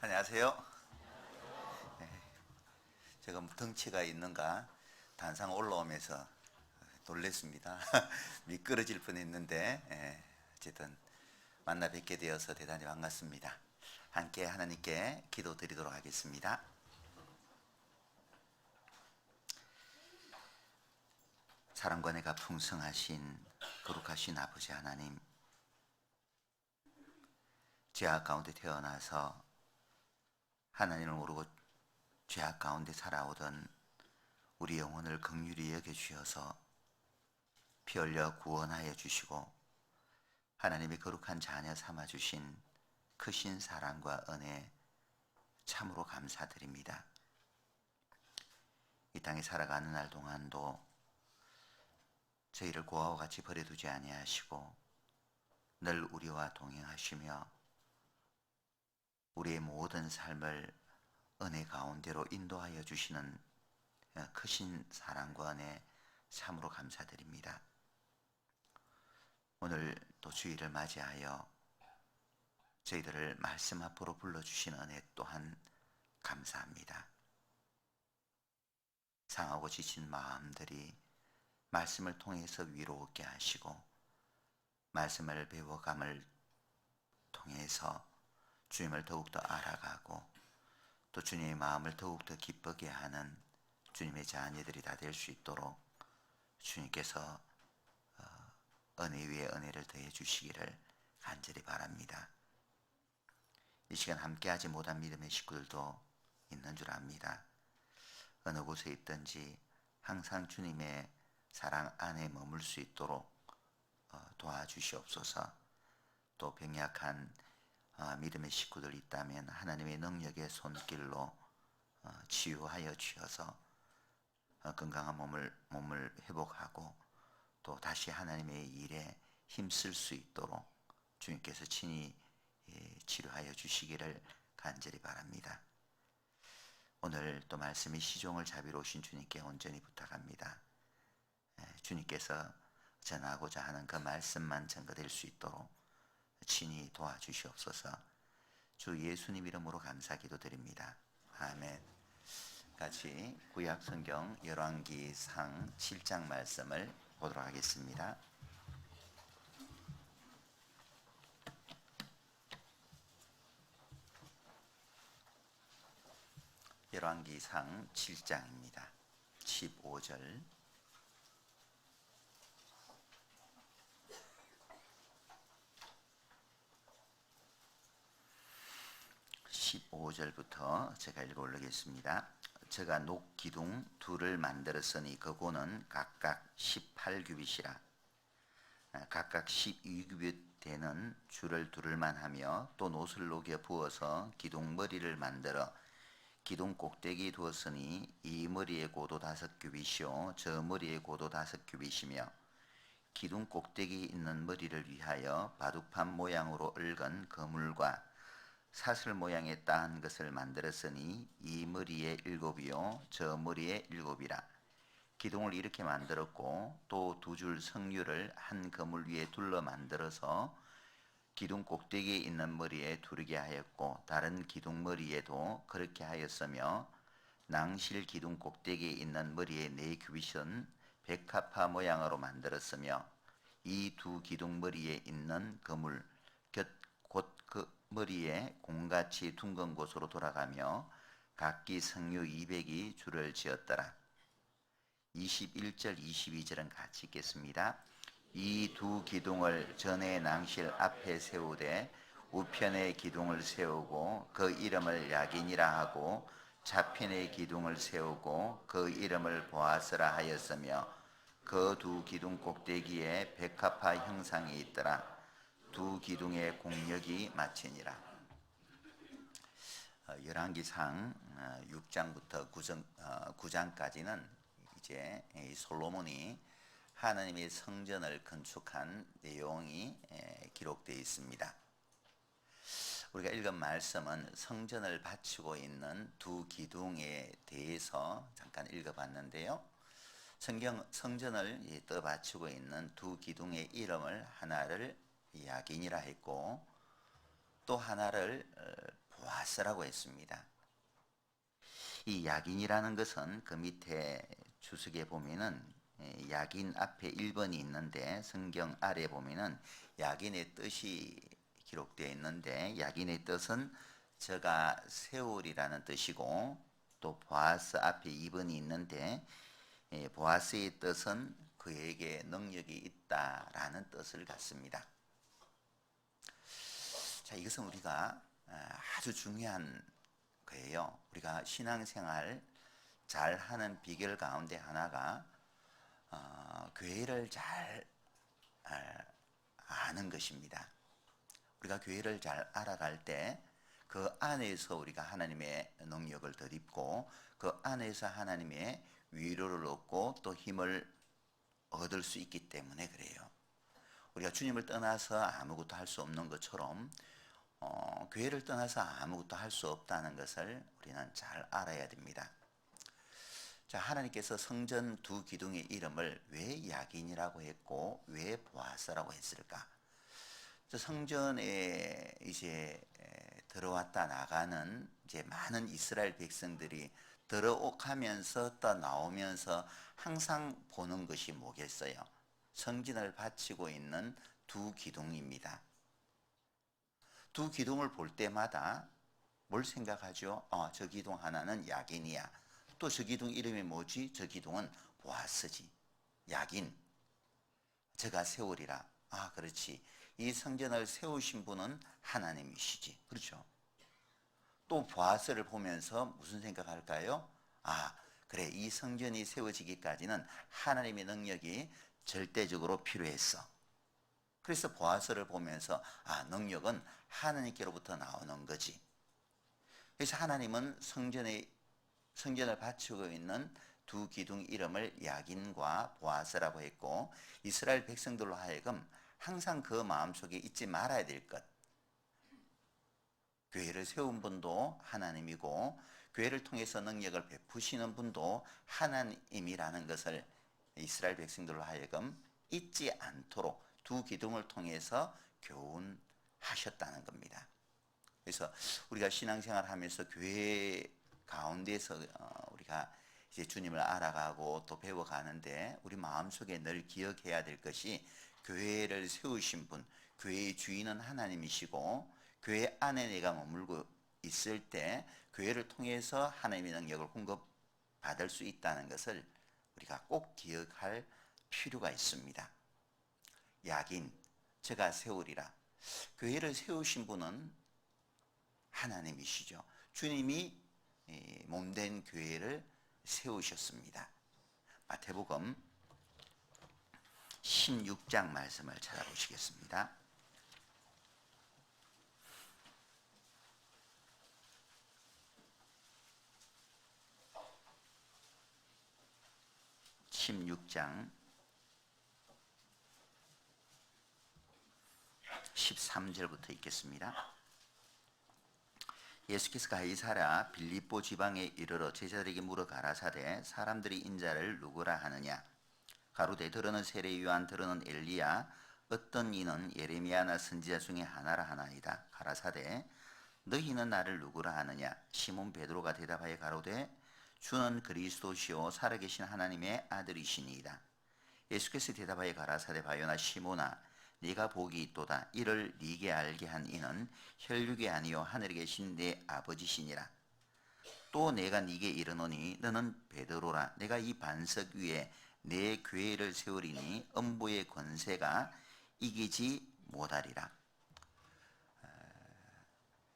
안녕하세요. 제가 덩치가 있는가 단상 올라오면서 놀랬습니다. 미끄러질 뻔했는데 어쨌든 만나 뵙게 되어서 대단히 반갑습니다. 함께 하나님께 기도드리도록 하겠습니다. 사랑과 내가 풍성하신 거룩하신 아버지 하나님, 죄악 가운데 태어나서 하나님을 모르고 죄악 가운데 살아오던 우리 영혼을 긍휼히 여겨주셔서 피 흘려 구원하여 주시고 하나님의 거룩한 자녀 삼아주신 크신 사랑과 은혜 참으로 감사드립니다. 이 땅에 살아가는 날 동안도 저희를 고아와 같이 버려두지 아니하시고 늘 우리와 동행하시며 우리의 모든 삶을 은혜 가운데로 인도하여 주시는 크신 사랑과 은혜 참으로 감사드립니다. 오늘 또 주일을 맞이하여 저희들을 말씀 앞으로 불러주신 은혜 또한 감사합니다. 상하고 지친 마음들이 말씀을 통해서 위로오게 하시고 말씀을 배워감을 통해서 주님을 더욱더 알아가고 또 주님의 마음을 더욱더 기쁘게 하는 주님의 자녀들이 다 될 수 있도록 주님께서 은혜 위에 은혜를 더해 주시기를 간절히 바랍니다. 이 시간 함께하지 못한 믿음의 식구들도 있는 줄 압니다. 어느 곳에 있든지 항상 주님의 사랑 안에 머물 수 있도록 도와주시옵소서. 또 병약한 믿음의 식구들 있다면 하나님의 능력의 손길로 치유하여 주셔서 건강한 몸을 회복하고 또 다시 하나님의 일에 힘쓸 수 있도록 주님께서 친히 치료하여 주시기를 간절히 바랍니다. 오늘 또 말씀이 시종을 자비로우신 주님께 온전히 부탁합니다. 주님께서 전하고자 하는 그 말씀만 전거될 수 있도록 친히 도와주시옵소서. 주 예수님 이름으로 감사 기도드립니다. 아멘. 같이 구약 성경 열왕기상 7장 말씀을 보도록 하겠습니다. 열왕기상 7장입니다. 15절 15절부터 제가 읽어 올리겠습니다. 제가 녹기둥 둘을 만들었으니 그고는 각각 18규빗이라 각각 12규빗 되는 줄을 두를만 하며 또 노슬 녹여 부어서 기둥 머리를 만들어 기둥 꼭대기 두었으니 이 머리의 고도 5규빗이요 저 머리의 고도 5규빗이며 기둥 꼭대기 있는 머리를 위하여 바둑판 모양으로 얽은 그물과 사슬 모양의 따한 것을 만들었으니 이 머리에 7이요 저 머리에 7이라. 기둥을 이렇게 만들었고 또 2줄 석류를 한 그물 위에 둘러 만들어서 기둥 꼭대기에 있는 머리에 두르게 하였고 다른 기둥 머리에도 그렇게 하였으며 낭실 기둥 꼭대기에 있는 머리에 4규빗은 백합화 모양으로 만들었으며 이 2 기둥 머리에 있는 그물 곧 그 머리에 공같이 둥근 곳으로 돌아가며 각기 석류 200이 줄을 지었더라. 21절 22절은 같이 읽겠습니다. 이 2 기둥을 전의 낭실 앞에 세우되 우편의 기둥을 세우고 그 이름을 야긴이라 하고 좌편의 기둥을 세우고 그 이름을 보아스라 하였으며 그 2 기둥 꼭대기에 백합화 형상이 있더라. 2 기둥의 공력이 마치니라. 열왕기상 6장부터 9장까지는 이제 솔로몬이 하나님의 성전을 건축한 내용이 기록되어 있습니다. 우리가 읽은 말씀은 성전을 바치고 있는 2 기둥에 대해서 잠깐 읽어봤는데요. 성전을 떠받치고 있는 2 기둥의 이름을 하나를 야긴이라 했고 또 하나를 보아스라고 했습니다. 이 야긴이라는 것은 그 밑에 주석에 보면은 야긴 앞에 1번이 있는데 성경 아래 보면은 야긴의 뜻이 기록되어 있는데 야긴의 뜻은 저가 세월이라는 뜻이고 또 보아스 앞에 2번이 있는데 보아스의 뜻은 그에게 능력이 있다라는 뜻을 갖습니다. 자, 이것은 우리가 아주 중요한 거예요. 우리가 신앙생활 잘 하는 비결 가운데 하나가 교회를 잘 아는 것입니다. 우리가 교회를 잘 알아갈 때 그 안에서 우리가 하나님의 능력을 덧입고 그 안에서 하나님의 위로를 얻고 또 힘을 얻을 수 있기 때문에 그래요. 우리가 주님을 떠나서 아무것도 할 수 없는 것처럼 교회를 떠나서 아무것도 할 수 없다는 것을 우리는 잘 알아야 됩니다. 자, 하나님께서 성전 두 기둥의 이름을 왜 야긴이라고 했고 왜 보아스라고 했을까? 성전에 이제 들어왔다 나가는 이제 많은 이스라엘 백성들이 들어오면서 또 나오면서 항상 보는 것이 뭐겠어요? 성전을 바치고 있는 두 기둥입니다. 두 기둥을 볼 때마다 뭘 생각하죠? 저 기둥 하나는 야긴이야. 또 저 기둥 이름이 뭐지? 저 기둥은 보아스지. 야긴. 저가 세우리라. 그렇지. 이 성전을 세우신 분은 하나님이시지. 그렇죠? 또 보아스를 보면서 무슨 생각할까요? 그래. 이 성전이 세워지기까지는 하나님의 능력이 절대적으로 필요했어. 그래서 보아스를 보면서 능력은 하나님께로부터 나오는 거지. 그래서 하나님은 성전을 바치고 있는 두 기둥 이름을 야긴과 보아스라고 했고 이스라엘 백성들로 하여금 항상 그 마음속에 잊지 말아야 될 것. 교회를 세운 분도 하나님이고 교회를 통해서 능력을 베푸시는 분도 하나님이라는 것을 이스라엘 백성들로 하여금 잊지 않도록 두 기둥을 통해서 교훈하셨다는 겁니다. 그래서 우리가 신앙생활 하면서 교회 가운데서 우리가 이제 주님을 알아가고 또 배워가는데 우리 마음속에 늘 기억해야 될 것이 교회를 세우신 분, 교회의 주인은 하나님이시고 교회 안에 내가 머물고 있을 때 교회를 통해서 하나님의 능력을 공급받을 수 있다는 것을 우리가 꼭 기억할 필요가 있습니다. 야긴, 저가 세우리라. 교회를 세우신 분은 하나님이시죠. 주님이 몸된 교회를 세우셨습니다. 마태복음 16장 말씀을 찾아보시겠습니다. (16장) 13절부터 읽겠습니다. 예수께서 가이사랴 빌립보 지방에 이르러 제자들에게 물어 가라사대 사람들이 인자를 누구라 하느냐. 가로되 들으는 세례 요한 들으는 엘리야 어떤 이는 예레미야나 선지자 중에 하나라 하나이다. 가라사대 너희는 나를 누구라 하느냐. 시몬 베드로가 대답하여 가로되 주는 그리스도시요 살아계신 하나님의 아들이시니이다. 예수께서 대답하여 가라사대 바요나 시몬아 네가 복이 있도다. 이를 네게 알게 한 이는 혈육이 아니요 하늘에 계신 내 아버지시니라. 또 내가 네게 이르노니 너는 베드로라. 내가 이 반석 위에 내 교회를 세우리니 음부의 권세가 이기지 못하리라.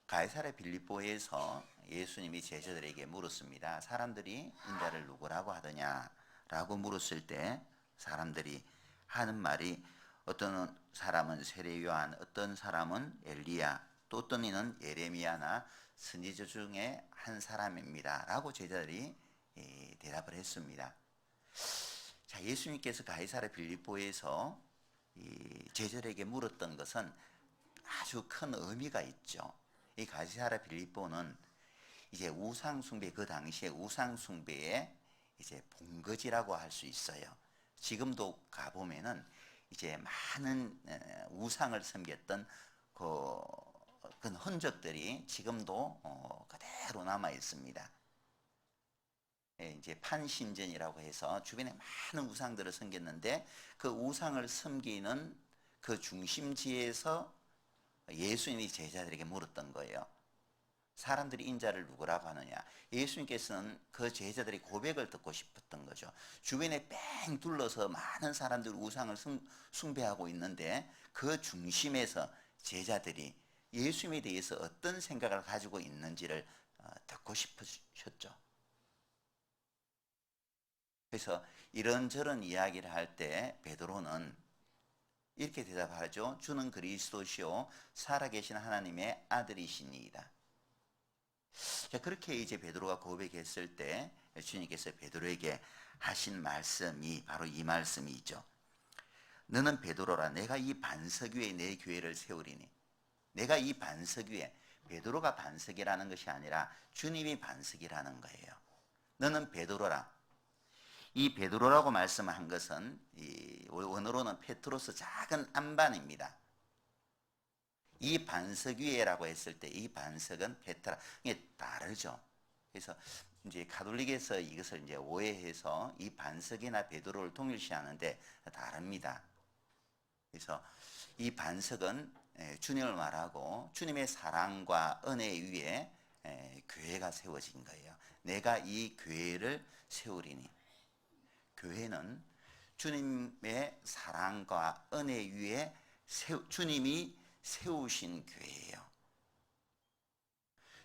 가이사랴 빌립보에서 예수님이 제자들에게 물었습니다. 사람들이 인자를 누구라고 하더냐라고 물었을 때 사람들이 하는 말이 어떤 사람은 세례 요한, 어떤 사람은 엘리야, 또 어떤 이는 예레미야나 선지자 중에 한 사람입니다라고 제자들이 대답을 했습니다. 자, 예수님께서 가이사랴 빌립보에서 제자들에게 물었던 것은 아주 큰 의미가 있죠. 이 가이사랴 빌립보는 이제 우상숭배, 그 당시에 우상숭배의 이제 본거지라고 할 수 있어요. 지금도 가보면은 이제 많은 우상을 섬겼던 그 그 흔적들이 지금도 그대로 남아 있습니다. 예, 이제 판신전이라고 해서 주변에 많은 우상들을 섬겼는데 그 우상을 섬기는 그 중심지에서 예수님이 제자들에게 물었던 거예요. 사람들이 인자를 누구라고 하느냐. 예수님께서는 그 제자들의 고백을 듣고 싶었던 거죠. 주변에 뺑 둘러서 많은 사람들이 우상을 숭배하고 있는데 그 중심에서 제자들이 예수님에 대해서 어떤 생각을 가지고 있는지를 듣고 싶으셨죠. 그래서 이런저런 이야기를 할 때 베드로는 이렇게 대답하죠. 주는 그리스도시요 살아계신 하나님의 아들이시니이다. 자, 그렇게 이제 베드로가 고백했을 때 주님께서 베드로에게 하신 말씀이 바로 이 말씀이죠. 너는 베드로라. 내가 이 반석 위에 내 교회를 세우리니. 내가 이 반석 위에, 베드로가 반석이라는 것이 아니라 주님이 반석이라는 거예요. 너는 베드로라. 이 베드로라고 말씀한 것은 이 원어로는 페트로스 작은 안반입니다. 이 반석 위에라고 했을 때 이 반석은 페트라, 이게 다르죠. 그래서 이제 가톨릭에서 이것을 이제 오해해서 이 반석이나 베드로를 동일시하는데 다릅니다. 그래서 이 반석은 주님을 말하고 주님의 사랑과 은혜 위에 교회가 세워진 거예요. 내가 이 교회를 세우리니. 교회는 주님의 사랑과 은혜 위에 주님이 세우신 교회예요.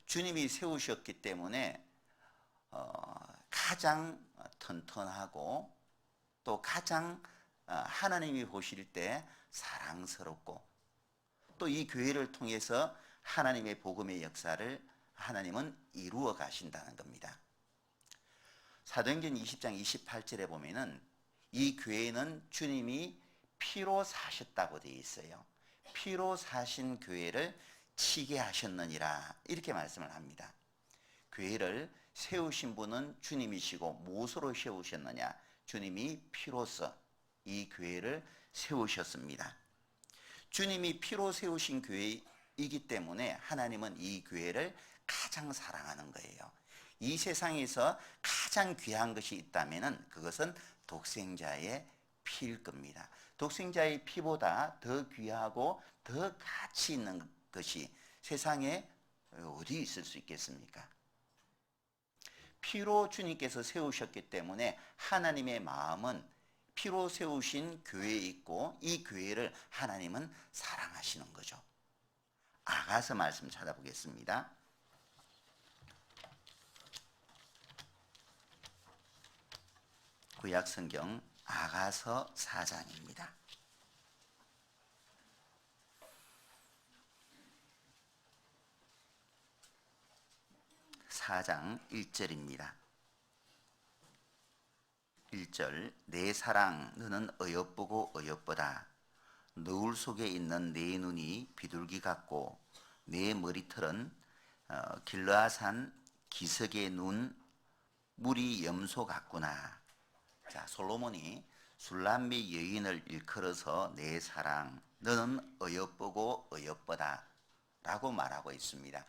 주님이 세우셨기 때문에 가장 튼튼하고 또 가장 하나님이 보실 때 사랑스럽고 또 이 교회를 통해서 하나님의 복음의 역사를 하나님은 이루어 가신다는 겁니다. 사도행전 20장 28절에 보면은 이 교회는 주님이 피로 사셨다고 되어 있어요. 피로 사신 교회를 치게 하셨느니라 이렇게 말씀을 합니다. 교회를 세우신 분은 주님이시고 무엇으로 세우셨느냐? 주님이 피로써 이 교회를 세우셨습니다. 주님이 피로 세우신 교회이기 때문에 하나님은 이 교회를 가장 사랑하는 거예요. 이 세상에서 가장 귀한 것이 있다면 그것은 독생자의 피일 겁니다. 독생자의 피보다 더 귀하고 더 가치 있는 것이 세상에 어디 있을 수 있겠습니까? 피로 주님께서 세우셨기 때문에 하나님의 마음은 피로 세우신 교회에 있고 이 교회를 하나님은 사랑하시는 거죠. 아가서 말씀 찾아보겠습니다. 구약성경 아가서 4장입니다. 4장 1절입니다. 1절 내 사랑 너는 어여쁘고 어여쁘다. 너울 속에 있는 내 눈이 비둘기 같고 내 머리털은 길르아산 기슭의 눈 물이 염소 같구나. 자, 솔로몬이 술람미 여인을 일컬어서 내 사랑 너는 어여쁘고 어여쁘다 라고 말하고 있습니다.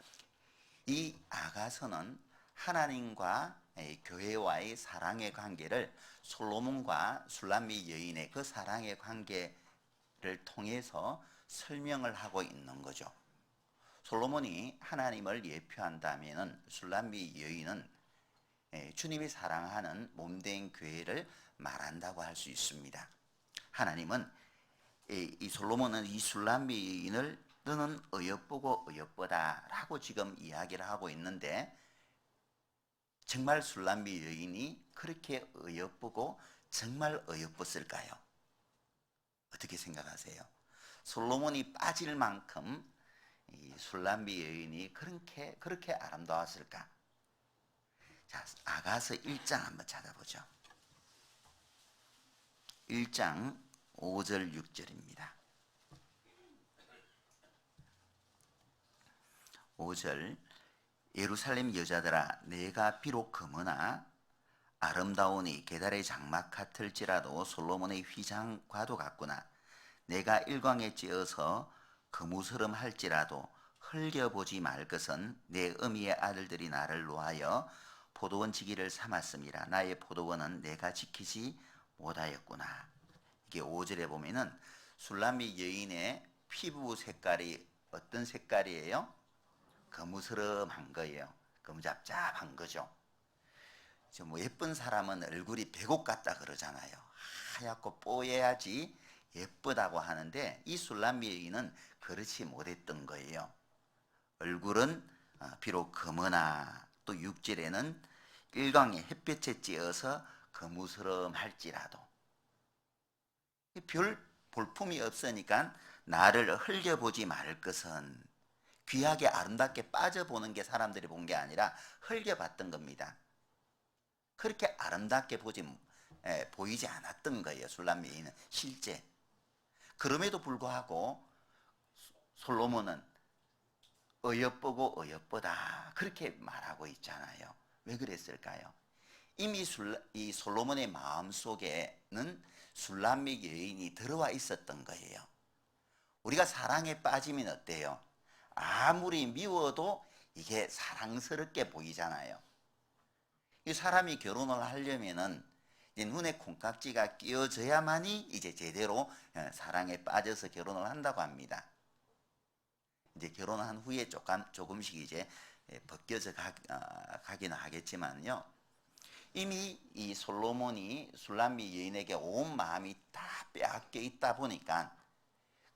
이 아가서는 하나님과 교회와의 사랑의 관계를 솔로몬과 술람미 여인의 그 사랑의 관계를 통해서 설명을 하고 있는 거죠. 솔로몬이 하나님을 예표한다면 술람미 여인은 주님이 사랑하는 몸된 교회를 말한다고 할 수 있습니다. 하나님은 이 솔로몬은 이 술람미 여인을 너는 어여쁘고 어여쁘다 라고 지금 이야기를 하고 있는데 정말 술람미 여인이 그렇게 어여쁘고 정말 어여뻤을까요? 어떻게 생각하세요? 솔로몬이 빠질 만큼 이 술람미 여인이 그렇게 아름다웠을까? 자, 아가서 1장 한번 찾아보죠. 1장 5절 6절입니다. 5절 예루살렘 여자들아 내가 비록 금으나 아름다우니 게달의 장막 같을지라도 솔로몬의 휘장과도 같구나. 내가 일광에 찧어서 거무스름할지라도 흘겨보지 말 것은 내 어미의 아들들이 나를 놓아여 포도원 지기를 삼았음이라. 나의 포도원은 내가 지키지 못하였구나. 이게 5절에 보면은 술람미 여인의 피부 색깔이 어떤 색깔이에요? 거무스름한 거예요. 거무잡잡한 거죠. 뭐 예쁜 사람은 얼굴이 백옥 같다 그러잖아요. 하얗고 뽀얘야지 예쁘다고 하는데 이 술람미 여인은 그렇지 못했던 거예요. 얼굴은 비록 검으나 또 6절에는 일광의 햇볕에 찌어서 거무스름할지라도 별 볼품이 없으니까 나를 흘겨보지 말 것은, 귀하게 아름답게 빠져보는 게 사람들이 본 게 아니라 흘겨봤던 겁니다. 그렇게 아름답게 보이지 않았던 거예요. 술람미 여인은 실제. 그럼에도 불구하고 솔로몬은 어여쁘고 어여쁘다 그렇게 말하고 있잖아요. 왜 그랬을까요? 이미 이 솔로몬의 마음속에는 술람미 여인이 들어와 있었던 거예요. 우리가 사랑에 빠지면 어때요? 아무리 미워도 이게 사랑스럽게 보이잖아요. 이 사람이 결혼을 하려면은 이제 눈에 콩깍지가 끼어져야만이 이제 제대로 사랑에 빠져서 결혼을 한다고 합니다. 이제 결혼한 후에 조금씩 이제 벗겨져 가기는 하겠지만요. 이미 이 솔로몬이 술람미 여인에게 온 마음이 다 빼앗겨 있다 보니까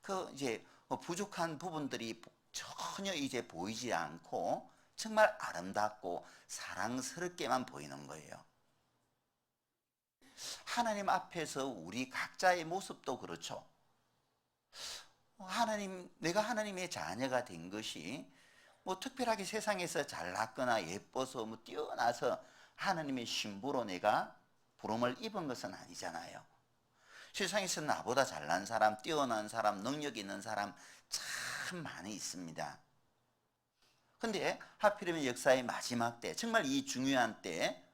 그 이제 부족한 부분들이 전혀 이제 보이지 않고 정말 아름답고 사랑스럽게만 보이는 거예요. 하나님 앞에서 우리 각자의 모습도 그렇죠. 내가 하나님의 자녀가 된 것이 뭐 특별하게 세상에서 잘났거나 예뻐서 뭐 뛰어나서 하나님의 신부로 내가 부름을 입은 것은 아니잖아요. 세상에서 나보다 잘난 사람, 뛰어난 사람, 능력 있는 사람 참 많이 있습니다. 근데 하필이면 역사의 마지막 때, 정말 이 중요한 때,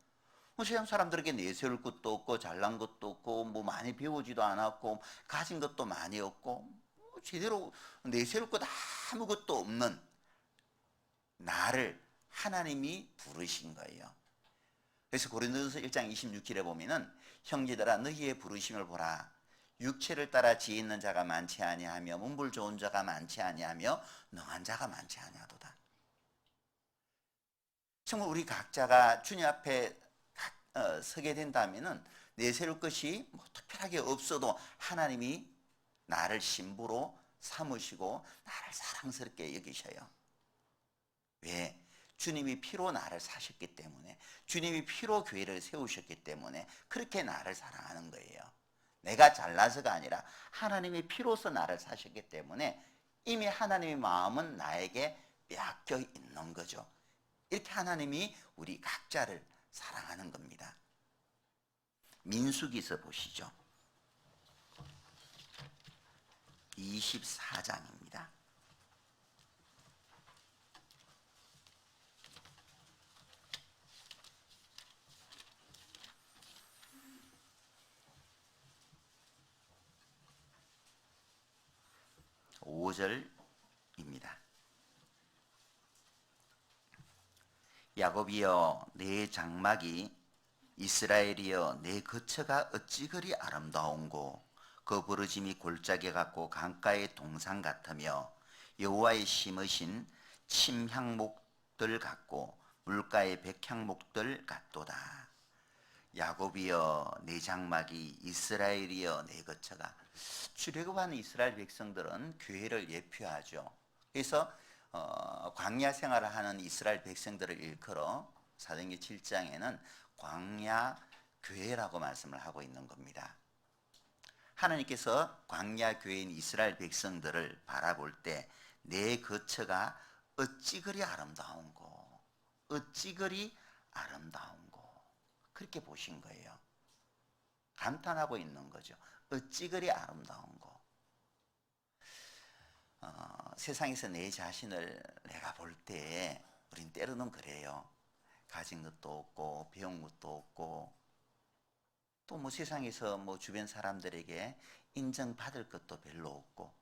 세상 사람들에게 내세울 것도 없고 잘난 것도 없고 뭐 많이 배우지도 않았고 가진 것도 많이 없고 제대로 내세울 것 아무것도 없는 나를 하나님이 부르신 거예요. 그래서 고린도전서 1장 26절에 보면은 형제들아 너희의 부르심을 보라. 육체를 따라 지혜 있는 자가 많지 아니하며 문불 좋은 자가 많지 아니하며 능한 자가 많지 아니하도다. 정말 우리 각자가 주님 앞에 서게 된다면은 내세울 것이 뭐 특별하게 없어도 하나님이 나를 신부로 삼으시고 나를 사랑스럽게 여기셔요. 왜? 주님이 피로 나를 사셨기 때문에, 주님이 피로 교회를 세우셨기 때문에 그렇게 나를 사랑하는 거예요. 내가 잘나서가 아니라 하나님이 피로서 나를 사셨기 때문에 이미 하나님의 마음은 나에게 빼앗겨 있는 거죠. 이렇게 하나님이 우리 각자를 사랑하는 겁니다. 민수기서 보시죠. 24장입니다. (5절입니다) 야곱이여 내 장막이, 이스라엘이여 내 거처가 어찌 그리 아름다운고. 그 부르짐이 골짜기 같고 강가의 동산 같으며 여호와의 심으신 침향목들 같고 물가의 백향목들 같도다. 야곱이여 내 장막이, 이스라엘이여 내 거처가. 출애굽한 이스라엘 백성들은 교회를 예표하죠. 그래서 광야 생활을 하는 이스라엘 백성들을 일컬어 사도행전 7장에는 광야 교회라고 말씀을 하고 있는 겁니다. 하나님께서 광야 교회인 이스라엘 백성들을 바라볼 때 내 거처가 어찌 그리 아름다운고, 어찌 그리 아름다운고 그렇게 보신 거예요. 감탄하고 있는 거죠. 어찌 그리 아름다운고. 세상에서 내 자신을 내가 볼 때 우린 때로는 그래요. 가진 것도 없고 배운 것도 없고 또 뭐 세상에서 뭐 주변 사람들에게 인정받을 것도 별로 없고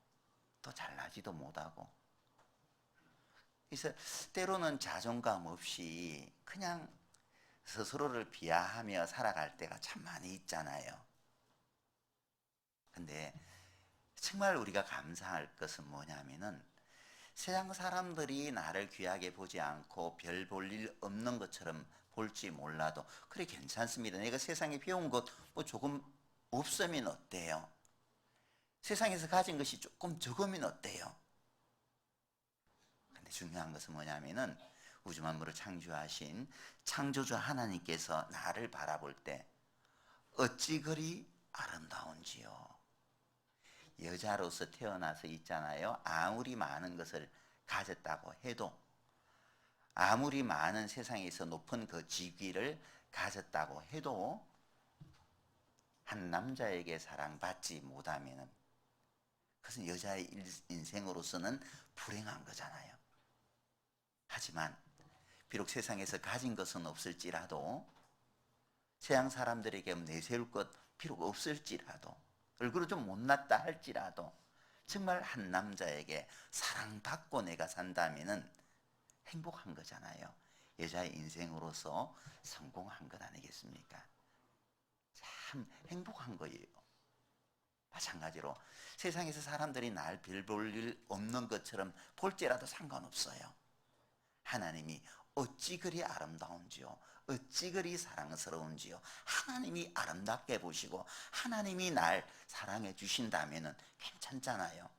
또 잘나지도 못하고 그래서 때로는 자존감 없이 그냥 스스로를 비하하며 살아갈 때가 참 많이 있잖아요. 근데 정말 우리가 감사할 것은 뭐냐면은 세상 사람들이 나를 귀하게 보지 않고 별 볼 일 없는 것처럼 볼지 몰라도 그래 괜찮습니다. 내가 세상에 배운 것 뭐 조금 없으면 어때요? 세상에서 가진 것이 조금 적으면 어때요? 근데 중요한 것은 뭐냐면은 우주 만물을 창조하신 창조주 하나님께서 나를 바라볼 때 어찌 그리 아름다운지요. 여자로서 태어나서 있잖아요. 아무리 많은 것을 가졌다고 해도, 아무리 많은 세상에서 높은 그 직위를 가졌다고 해도 한 남자에게 사랑받지 못하면 그것은 여자의 인생으로서는 불행한 거잖아요. 하지만 비록 세상에서 가진 것은 없을지라도, 세상 사람들에게 내세울 것 비록 없을지라도, 얼굴은 좀 못났다 할지라도 정말 한 남자에게 사랑받고 내가 산다면은 행복한 거잖아요. 여자의 인생으로서 성공한 것 아니겠습니까? 참 행복한 거예요. 마찬가지로 세상에서 사람들이 날 별 볼 일 없는 것처럼 볼지라도 상관없어요. 하나님이 어찌 그리 아름다운지요, 어찌 그리 사랑스러운지요. 하나님이 아름답게 보시고 하나님이 날 사랑해 주신다면 괜찮잖아요.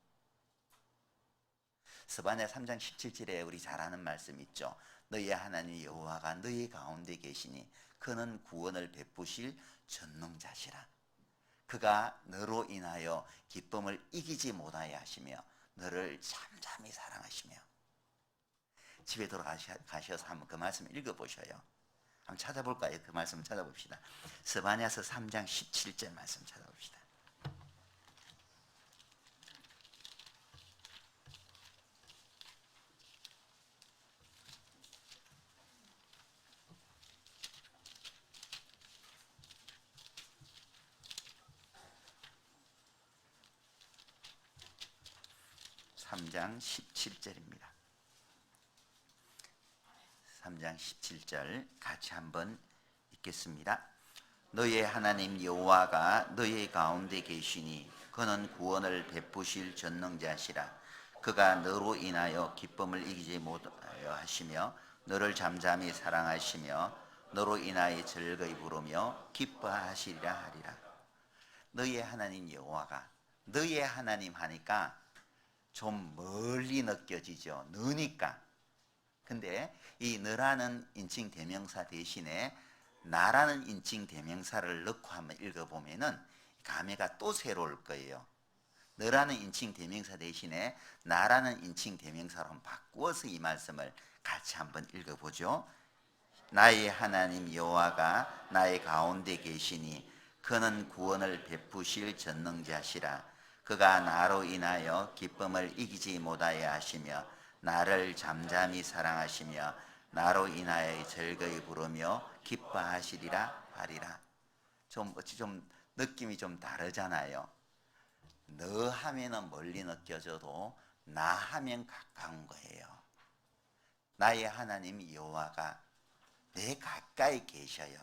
스바냐 3장 17절에 우리 잘 아는 말씀 있죠. 너희 하나님 여호와가 너희 가운데 계시니 그는 구원을 베푸실 전능자시라. 그가 너로 인하여 기쁨을 이기지 못하게 하시며 너를 잠잠히 사랑하시며. 집에 돌아가셔서 한번 그 말씀 읽어보셔요. 한번 찾아볼까요? 그 말씀 찾아봅시다. 스바냐서 3장 17절 말씀 찾아봅시다. (3장 17절입니다) 3장 17절 같이 한번 읽겠습니다. 너의 하나님 여호와가 너의 가운데 계시니 그는 구원을 베푸실 전능자시라. 그가 너로 인하여 기쁨을 이기지 못하여 하시며 너를 잠잠히 사랑하시며 너로 인하여 즐거이 부르며 기뻐하시리라 하리라. 너의 하나님 여호와가, 너의 하나님 하니까 좀 멀리 느껴지죠. 너니까. 근데 이 너라는 인칭 대명사 대신에 나라는 인칭 대명사를 넣고 한번 읽어보면은 감회가 또 새로울 거예요. 너라는 인칭 대명사 대신에 나라는 인칭 대명사로 한번 바꾸어서 이 말씀을 같이 한번 읽어보죠. 나의 하나님 여호와가 나의 가운데 계시니 그는 구원을 베푸실 전능자시라. 그가 나로 인하여 기쁨을 이기지 못하여 하시며 나를 잠잠히 사랑하시며 나로 인하여 즐거이 부르며 기뻐하시리라 하리라. 어찌 좀 느낌이 좀 다르잖아요. 너 하면은 멀리 느껴져도 나 하면 가까운 거예요. 나의 하나님 여호와가 내 가까이 계셔요.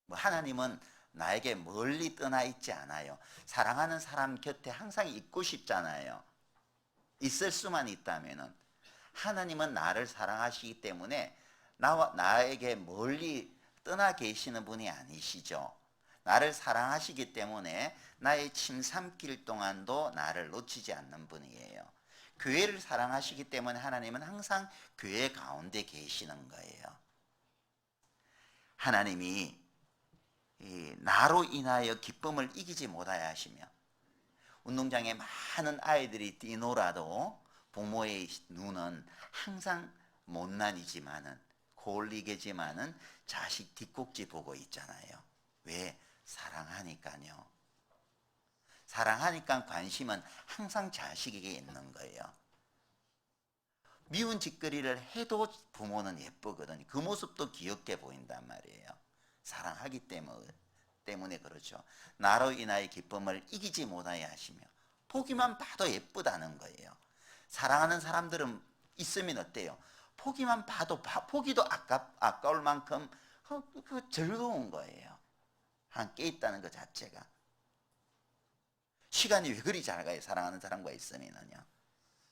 하나님은 나에게 멀리 떠나 있지 않아요. 사랑하는 사람 곁에 항상 있고 싶잖아요. 있을 수만 있다면은. 하나님은 나를 사랑하시기 때문에 나에게 멀리 떠나 계시는 분이 아니시죠. 나를 사랑하시기 때문에 나의 침삼킬 동안도 나를 놓치지 않는 분이에요. 교회를 사랑하시기 때문에 하나님은 항상 교회 가운데 계시는 거예요. 하나님이 나로 인하여 기쁨을 이기지 못하여 하시며, 운동장에 많은 아이들이 뛰놀아도 부모의 눈은 항상 못난이지만은, 골리개지만은 자식 뒷꼭지 보고 있잖아요. 왜? 사랑하니까요. 사랑하니까 관심은 항상 자식에게 있는 거예요. 미운 짓거리를 해도 부모는 예쁘거든요. 그 모습도 귀엽게 보인단 말이에요. 사랑하기 때문에 그렇죠. 나로 인하여 기쁨을 이기지 못하여 하시며, 보기만 봐도 예쁘다는 거예요. 사랑하는 사람들은 있으면 어때요? 보기만 봐도 보기도 아까울 만큼 그 즐거운 거예요. 함께 있다는 것 자체가. 시간이 왜 그리 잘 가요? 사랑하는 사람과 있으면요.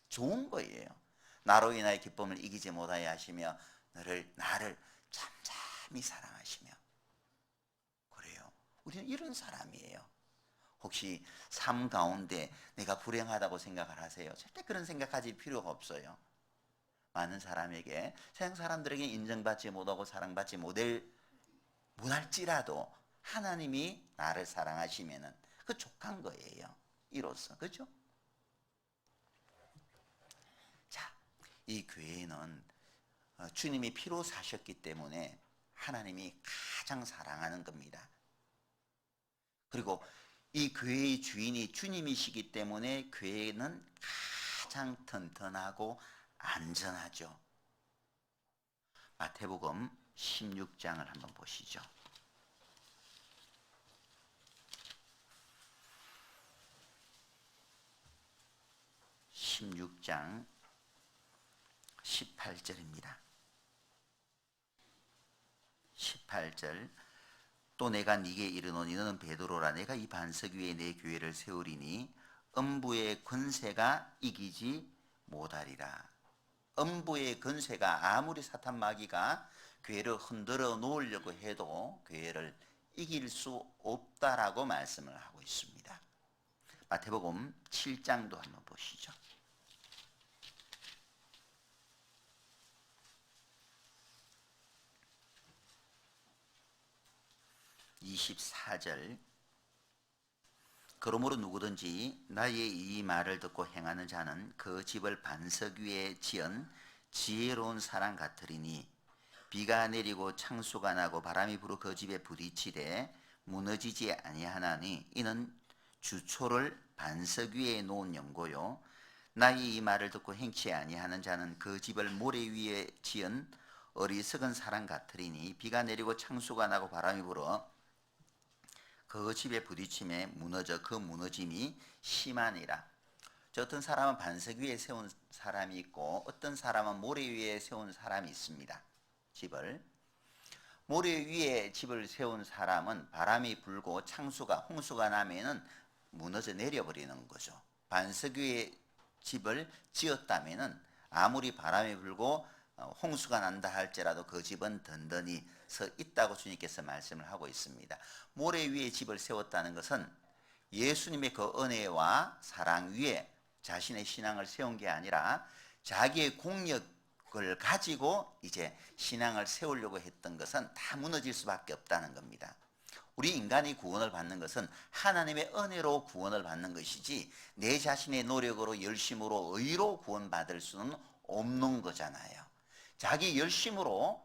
좋은 거예요. 나로 인하여 기쁨을 이기지 못하여 하시며 나를 잠잠히 사랑하시며. 그래요. 우리는 이런 사람이에요. 혹시 삶 가운데 내가 불행하다고 생각을 하세요? 절대 그런 생각하실 필요가 없어요. 많은 사람에게, 세상 사람들에게 인정받지 못하고 사랑받지 못할지라도 하나님이 나를 사랑하시면은 그 족한 거예요. 이로써. 그죠? 자, 이 교회는 주님이 피로 사셨기 때문에 하나님이 가장 사랑하는 겁니다. 그리고 이 교회의 주인이 주님이시기 때문에 교회는 가장 튼튼하고 안전하죠. 마태복음 16장을 한번 보시죠. 16장 18절입니다. 18절 또 내가 네게 이르노니 너는 베드로라 내가 이 반석 위에 내 교회를 세우리니 음부의 권세가 이기지 못하리라. 음부의 권세가 아무리 사탄 마귀가 교회를 흔들어 놓으려고 해도 교회를 이길 수 없다라고 말씀을 하고 있습니다. 마태복음 7장도 한번 보시죠. 24절 그러므로 누구든지 나의 이 말을 듣고 행하는 자는 그 집을 반석 위에 지은 지혜로운 사람 같으리니 비가 내리고 창수가 나고 바람이 불어 그 집에 부딪히되 무너지지 아니하나니 이는 주초를 반석 위에 놓은 연고요 나의 이 말을 듣고 행치 아니하는 자는 그 집을 모래 위에 지은 어리석은 사람 같으리니 비가 내리고 창수가 나고 바람이 불어 그 집에 부딪힘에 무너져 그 무너짐이 심하니라. 어떤 사람은 반석 위에 세운 사람이 있고 어떤 사람은 모래 위에 세운 사람이 있습니다. 집을 모래 위에 집을 세운 사람은 바람이 불고 홍수가 나면은 무너져 내려버리는 거죠. 반석 위에 집을 지었다면은 아무리 바람이 불고 홍수가 난다 할지라도 그 집은 든든히 서 있다고 주님께서 말씀을 하고 있습니다. 모래 위에 집을 세웠다는 것은 예수님의 그 은혜와 사랑 위에 자신의 신앙을 세운 게 아니라 자기의 공력을 가지고 이제 신앙을 세우려고 했던 것은 다 무너질 수밖에 없다는 겁니다. 우리 인간이 구원을 받는 것은 하나님의 은혜로 구원을 받는 것이지 내 자신의 노력으로 열심으로 의로 구원받을 수는 없는 거잖아요. 자기 열심으로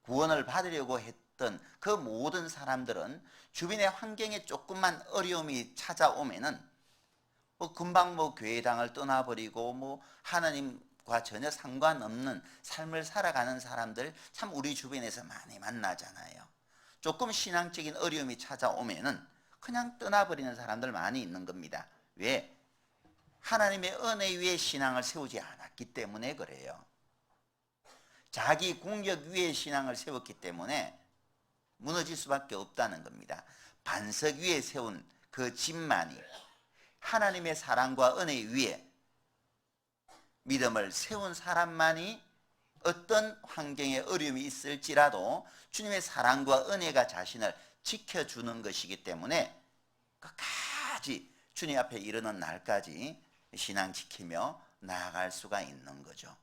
구원을 받으려고 했던 그 모든 사람들은 주변의 환경에 조금만 어려움이 찾아오면은 금방 교회당을 떠나버리고 하나님과 전혀 상관없는 삶을 살아가는 사람들 참 우리 주변에서 많이 만나잖아요. 조금 신앙적인 어려움이 찾아오면은 그냥 떠나버리는 사람들 많이 있는 겁니다. 왜? 하나님의 은혜 위에 신앙을 세우지 않았기 때문에 그래요. 자기 공격 위에 신앙을 세웠기 때문에 무너질 수밖에 없다는 겁니다. 반석 위에 세운 그 집만이 하나님의 사랑과 은혜 위에 믿음을 세운 사람만이 어떤 환경에 어려움이 있을지라도 주님의 사랑과 은혜가 자신을 지켜주는 것이기 때문에 끝까지 주님 앞에 이르는 날까지 신앙 지키며 나아갈 수가 있는 거죠.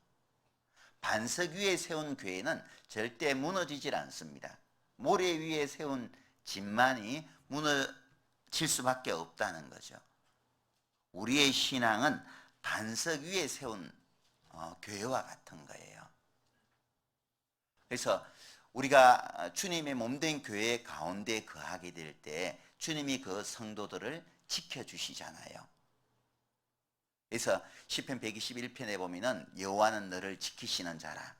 반석 위에 세운 교회는 절대 무너지질 않습니다. 모래 위에 세운 집만이 무너질 수밖에 없다는 거죠. 우리의 신앙은 반석 위에 세운 교회와 같은 거예요. 그래서 우리가 주님의 몸된 교회 가운데 거하게 될 때 주님이 그 성도들을 지켜주시잖아요. 그래서 시편 121편에 보면은 여호와는 너를 지키시는 자라.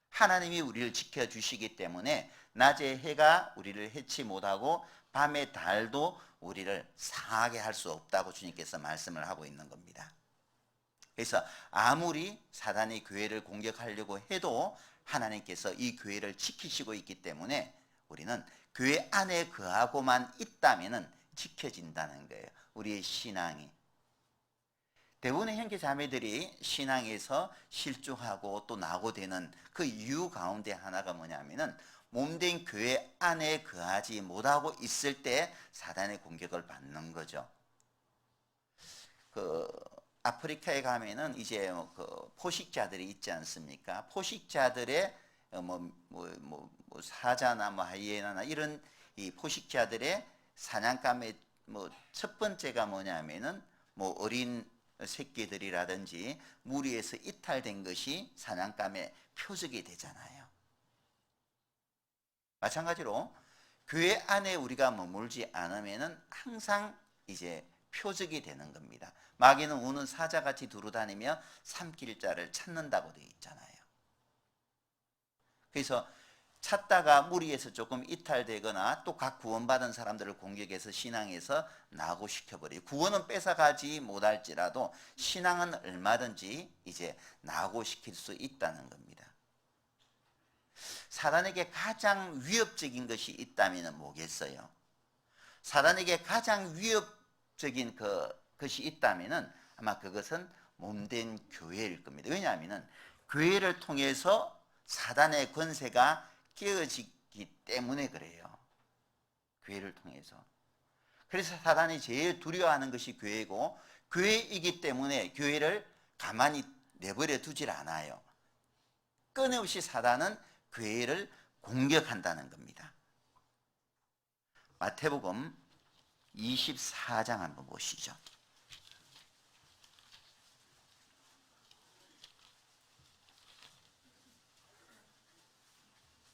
하나님이 우리를 지켜주시기 때문에 낮에 해가 우리를 해치 못하고 밤에 달도 우리를 상하게 할 수 없다고 주님께서 말씀을 하고 있는 겁니다. 그래서 아무리 사단이 교회를 공격하려고 해도 하나님께서 이 교회를 지키시고 있기 때문에 우리는 교회 안에 거하고만 있다면 지켜진다는 거예요. 우리의 신앙이. 대부분의 형제 자매들이 신앙에서 실족하고 또 낙오되는 그 이유 가운데 하나가 뭐냐면은 몸된 교회 안에 거하지 못하고 있을 때 사단의 공격을 받는 거죠. 그 아프리카에 가면은 이제 그 포식자들이 있지 않습니까? 포식자들의 사자나 하이에나나 이런 이 포식자들의 사냥감의 첫 번째가 뭐냐면은 어린 새끼들이라든지 무리에서 이탈된 것이 사냥감의 표적이 되잖아요. 마찬가지로 교회 안에 우리가 머물지 않으면은 항상 이제 표적이 되는 겁니다. 마귀는 우는 사자같이 두루다니며 삼킬 자를 찾는다고 되어 있잖아요. 그래서 찾다가 무리에서 조금 이탈되거나 또 각 구원받은 사람들을 공격해서 신앙에서 낙오시켜버려요. 구원은 뺏어가지 못할지라도 신앙은 얼마든지 이제 낙오시킬 수 있다는 겁니다. 사단에게 가장 위협적인 것이 있다면 뭐겠어요? 사단에게 가장 위협적인 것이 있다면 아마 그것은 몸된 교회일 겁니다. 왜냐하면 교회를 통해서 사단의 권세가 깨어지기 때문에 그래요. 교회를 통해서. 그래서 사단이 제일 두려워하는 것이 교회고, 교회이기 때문에 교회를 가만히 내버려 두질 않아요. 끊임없이 사단은 교회를 공격한다는 겁니다. 마태복음 24장 한번 보시죠.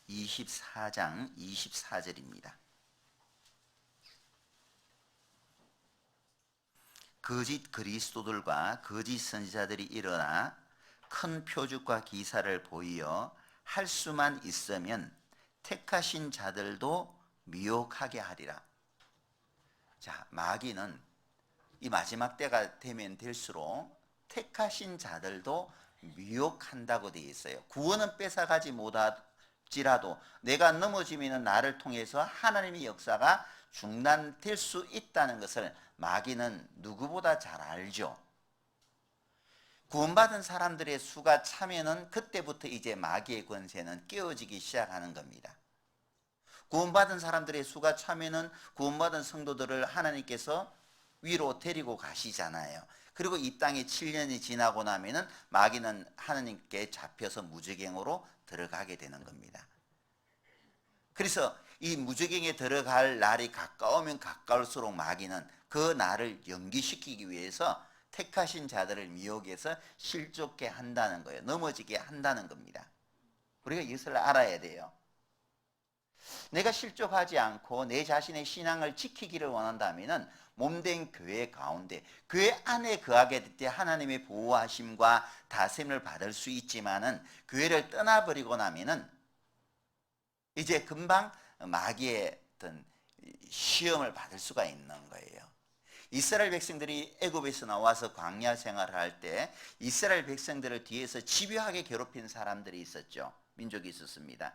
24장 24절입니다. 거짓 그리스도들과 거짓 선지자들이 일어나 큰 표적과 기사를 보이어 할 수만 있으면 택하신 자들도 미혹하게 하리라. 자, 마귀는 이 마지막 때가 되면 될수록 택하신 자들도 미혹한다고 되어 있어요. 구원은 뺏어가지 못할지라도 내가 넘어지면 나를 통해서 하나님의 역사가 중단될 수 있다는 것을 마귀는 누구보다 잘 알죠. 구원받은 사람들의 수가 차면은 그때부터 이제 마귀의 권세는 깨어지기 시작하는 겁니다. 구원받은 사람들의 수가 차면은 구원받은 성도들을 하나님께서 위로 데리고 가시잖아요. 그리고 이 땅에 7년이 지나고 나면은 마귀는 하나님께 잡혀서 무저갱으로 들어가게 되는 겁니다. 그래서 이 무저갱에 들어갈 날이 가까우면 가까울수록 마귀는 그 날을 연기시키기 위해서 택하신 자들을 미혹해서 실족게 한다는 거예요. 넘어지게 한다는 겁니다. 우리가 이것을 알아야 돼요. 내가 실족하지 않고 내 자신의 신앙을 지키기를 원한다면 몸된 교회 가운데 교회 안에 거하게 될 때 하나님의 보호하심과 다스림을 받을 수 있지만은 교회를 떠나버리고 나면은 이제 금방 마귀의 어떤 시험을 받을 수가 있는 거예요. 이스라엘 백성들이 애굽에서 나와서 광야 생활을 할 때 이스라엘 백성들을 뒤에서 집요하게 괴롭힌 사람들이 있었죠. 민족이 있었습니다.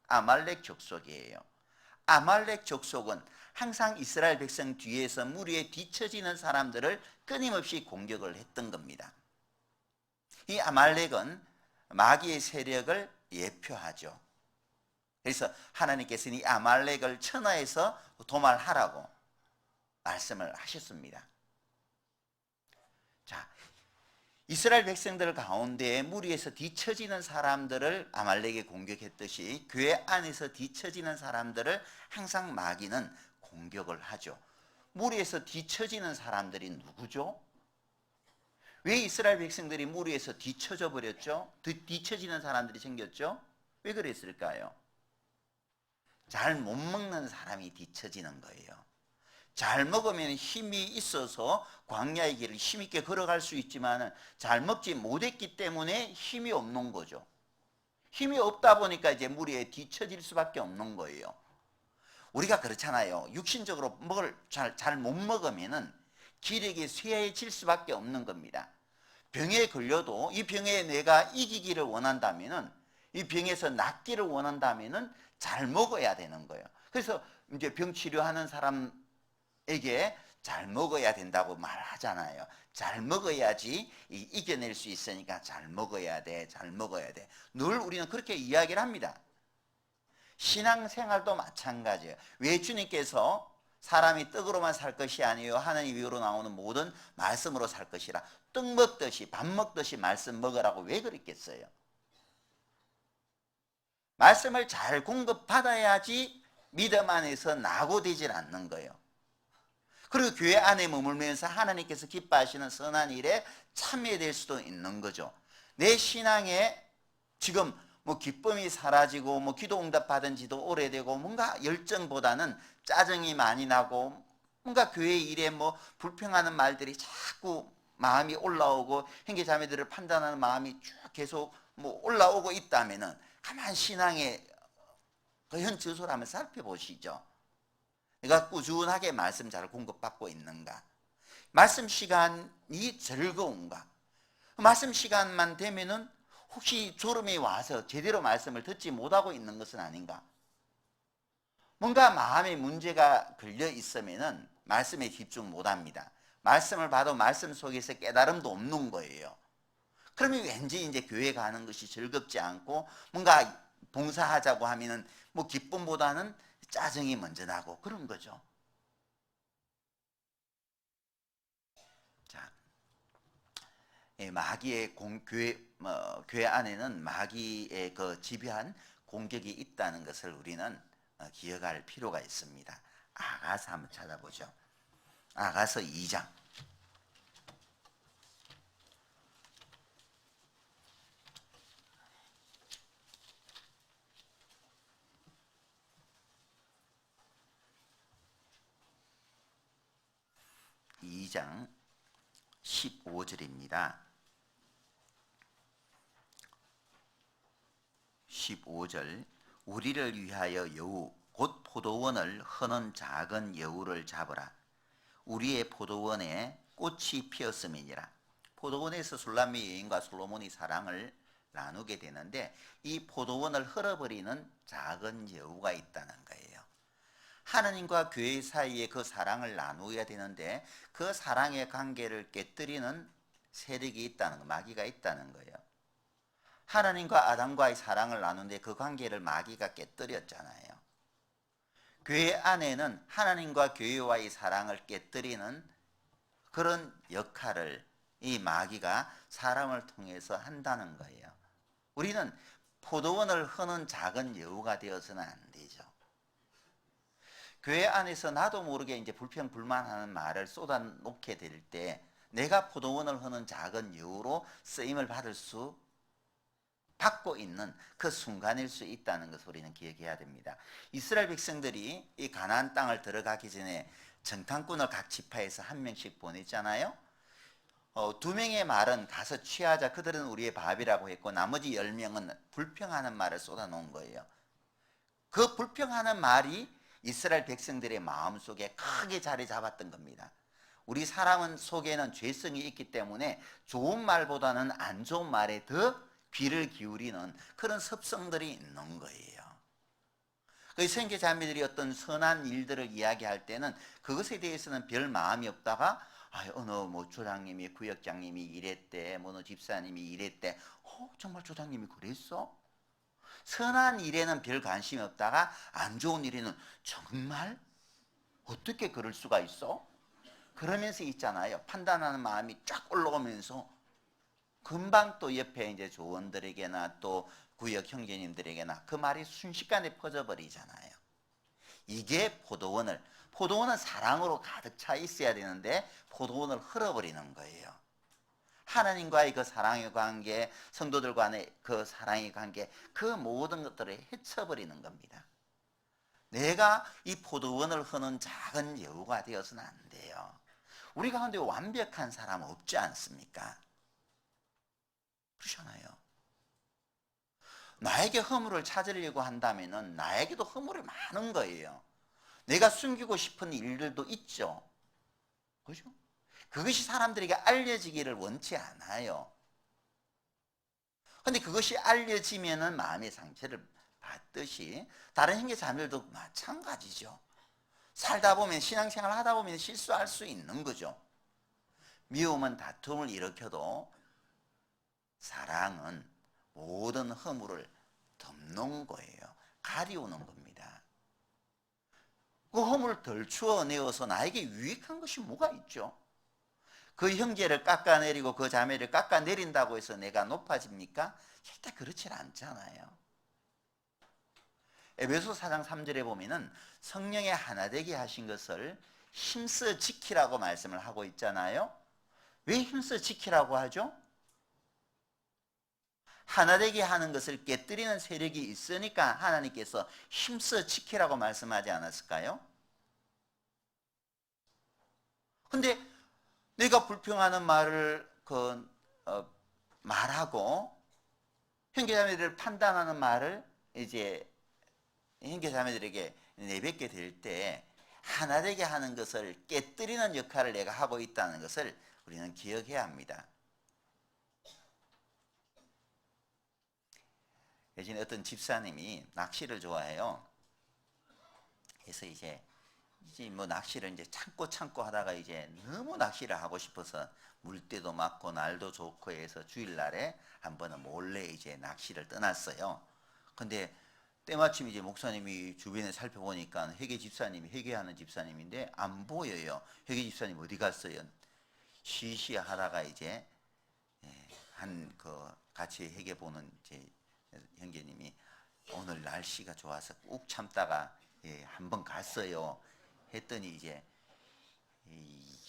아말렉 족속이에요. 아말렉 족속은 항상 이스라엘 백성 뒤에서 무리에 뒤처지는 사람들을 끊임없이 공격을 했던 겁니다. 이 아말렉은 마귀의 세력을 예표하죠. 그래서 하나님께서는 이 아말렉을 천하에서 도말하라고 말씀을 하셨습니다. 자, 이스라엘 백성들 가운데 무리에서 뒤처지는 사람들을 아말렉이 공격했듯이 교회 안에서 뒤처지는 사람들을 항상 마귀는 공격을 하죠. 무리에서 뒤처지는 사람들이 누구죠? 왜 이스라엘 백성들이 무리에서 뒤처져 버렸죠? 뒤처지는 사람들이 생겼죠? 왜 그랬을까요? 잘 못 먹는 사람이 뒤처지는 거예요. 잘 먹으면 힘이 있어서 광야의 길을 힘있게 걸어갈 수 있지만 잘 먹지 못했기 때문에 힘이 없는 거죠. 힘이 없다 보니까 이제 무리에 뒤처질 수밖에 없는 거예요. 우리가 그렇잖아요. 육신적으로 잘 못 먹으면은 기력이 쇠해질 수밖에 없는 겁니다. 병에 걸려도 이 병에 내가 이기기를 원한다면은, 이 병에서 낫기를 원한다면은 잘 먹어야 되는 거예요. 그래서 이제 병 치료하는 사람에게 잘 먹어야 된다고 말하잖아요. 잘 먹어야지 이겨낼 수 있으니까 잘 먹어야 돼, 잘 먹어야 돼. 늘 우리는 그렇게 이야기를 합니다. 신앙생활도 마찬가지예요. 왜 주님께서 사람이 떡으로만 살 것이 아니요 하나님 위로 나오는 모든 말씀으로 살 것이라, 떡 먹듯이 밥 먹듯이 말씀 먹으라고 왜 그랬겠어요? 말씀을 잘 공급받아야지 믿음 안에서 낙오되질 않는 거예요. 그리고 교회 안에 머물면서 하나님께서 기뻐하시는 선한 일에 참여될 수도 있는 거죠. 내 신앙에 지금 뭐 기쁨이 사라지고 뭐 기도 응답 받은 지도 오래되고 뭔가 열정보다는 짜증이 많이 나고 뭔가 교회 일에 뭐 불평하는 말들이 자꾸 마음이 올라오고 형제자매들을 판단하는 마음이 쭉 계속 뭐 올라오고 있다면은 가만 신앙의 그 현 주소를 한번 살펴보시죠. 내가 꾸준하게 말씀 잘 공급받고 있는가? 말씀 시간이 즐거운가? 말씀 시간만 되면은 혹시 졸음이 와서 제대로 말씀을 듣지 못하고 있는 것은 아닌가? 뭔가 마음에 문제가 걸려 있으면은 말씀에 집중 못합니다. 말씀을 봐도 말씀 속에서 깨달음도 없는 거예요. 그러면 왠지 이제 교회 가는 것이 즐겁지 않고 뭔가 봉사하자고 하면은 뭐 기쁨보다는 짜증이 먼저 나고 그런 거죠. 자, 마귀의 교회 안에는 마귀의 그 집요한 공격이 있다는 것을 우리는 기억할 필요가 있습니다. 아가서 한번 찾아보죠. 아가서 2장. 이 장 15절입니다. 15절 우리를 위하여 여우 곧 포도원을 허는 작은 여우를 잡으라. 우리의 포도원에 꽃이 피었음이니라. 포도원에서 술람미 여인과 솔로몬이 사랑을 나누게 되는데 이 포도원을 헐어버리는 작은 여우가 있다는 거예요. 하나님과 교회 사이에 그 사랑을 나누어야 되는데 그 사랑의 관계를 깨뜨리는 세력이 있다는 거, 마귀가 있다는 거예요. 하나님과 아담과의 사랑을 나누는데 그 관계를 마귀가 깨뜨렸잖아요. 교회 안에는 하나님과 교회와의 사랑을 깨뜨리는 그런 역할을 이 마귀가 사람을 통해서 한다는 거예요. 우리는 포도원을 허는 작은 여우가 되어서는 안 되죠. 교회 안에서 나도 모르게 이제 불평불만하는 말을 쏟아놓게 될 때 내가 포도원을 허는 작은 여우로 쓰임을 받고 있는 그 순간일 수 있다는 것을 우리는 기억해야 됩니다. 이스라엘 백성들이 이 가나안 땅을 들어가기 전에 정탐꾼을 각 지파에서 한 명씩 보냈잖아요. 2명의 말은 가서 취하자, 그들은 우리의 밥이라고 했고 나머지 10명은 불평하는 말을 쏟아놓은 거예요. 그 불평하는 말이 이스라엘 백성들의 마음속에 크게 자리 잡았던 겁니다. 우리 사람 속에는 죄성이 있기 때문에 좋은 말보다는 안 좋은 말에 더 귀를 기울이는 그런 습성들이 있는 거예요. 그 선교자매들이 어떤 선한 일들을 이야기할 때는 그것에 대해서는 별 마음이 없다가 어느 뭐 조장님이, 구역장님이 이랬대, 뭐 어느 집사님이 이랬대. 정말 조장님이 그랬어? 선한 일에는 별 관심이 없다가 안 좋은 일에는 정말? 어떻게 그럴 수가 있어? 그러면서 있잖아요. 판단하는 마음이 쫙 올라오면서 금방 또 옆에 이제 조원들에게나 또 구역 형제님들에게나 그 말이 순식간에 퍼져버리잖아요. 이게 포도원은 사랑으로 가득 차 있어야 되는데 포도원을 흘러버리는 거예요. 하나님과의 그 사랑의 관계, 성도들 간의 그 사랑의 관계, 그 모든 것들을 헤쳐버리는 겁니다. 내가 이 포도원을 허는 작은 여우가 되어서는 안 돼요. 우리 가운데 완벽한 사람 없지 않습니까? 그렇잖아요. 나에게 허물을 찾으려고 한다면 나에게도 허물이 많은 거예요. 내가 숨기고 싶은 일들도 있죠. 그죠? 그것이 사람들에게 알려지기를 원치 않아요. 근데 그것이 알려지면은 마음의 상처를 받듯이 다른 형제 자매들도 마찬가지죠. 살다 보면, 신앙생활 하다 보면 실수할 수 있는 거죠. 미움은 다툼을 일으켜도 사랑은 모든 허물을 덮는 거예요. 가리우는 겁니다. 그 허물을 덜 추어내어서 나에게 유익한 것이 뭐가 있죠? 그 형제를 깎아내리고 그 자매를 깎아내린다고 해서 내가 높아집니까? 절대 그렇지 않잖아요. 에베소 4장 3절에 보면은 성령의 하나되게 하신 것을 힘써 지키라고 말씀을 하고 있잖아요. 왜 힘써 지키라고 하죠? 하나되게 하는 것을 깨뜨리는 세력이 있으니까 하나님께서 힘써 지키라고 말씀하지 않았을까요? 근데 내가 불평하는 말을 말하고 형제자매들을 판단하는 말을 이제 형제자매들에게 내뱉게 될 때 하나되게 하는 것을 깨뜨리는 역할을 내가 하고 있다는 것을 우리는 기억해야 합니다. 예전에 어떤 집사님이 낚시를 좋아해요. 그래서 이제 뭐 낚시를 이제 참고 하다가 이제 너무 낚시를 하고 싶어서 물때도 맞고 날도 좋고 해서 주일날에 한 번은 몰래 이제 낚시를 떠났어요. 근데 때마침 이제 목사님이 주변에 살펴보니까 회계 집사님이 회계하는 집사님인데 안 보여요. 회계 집사님 어디 갔어요? 시시하다가 이제 한 같이 회계 보는 제 형제님이 오늘 날씨가 좋아서 꾹 참다가 한번 갔어요. 했더니 이제 이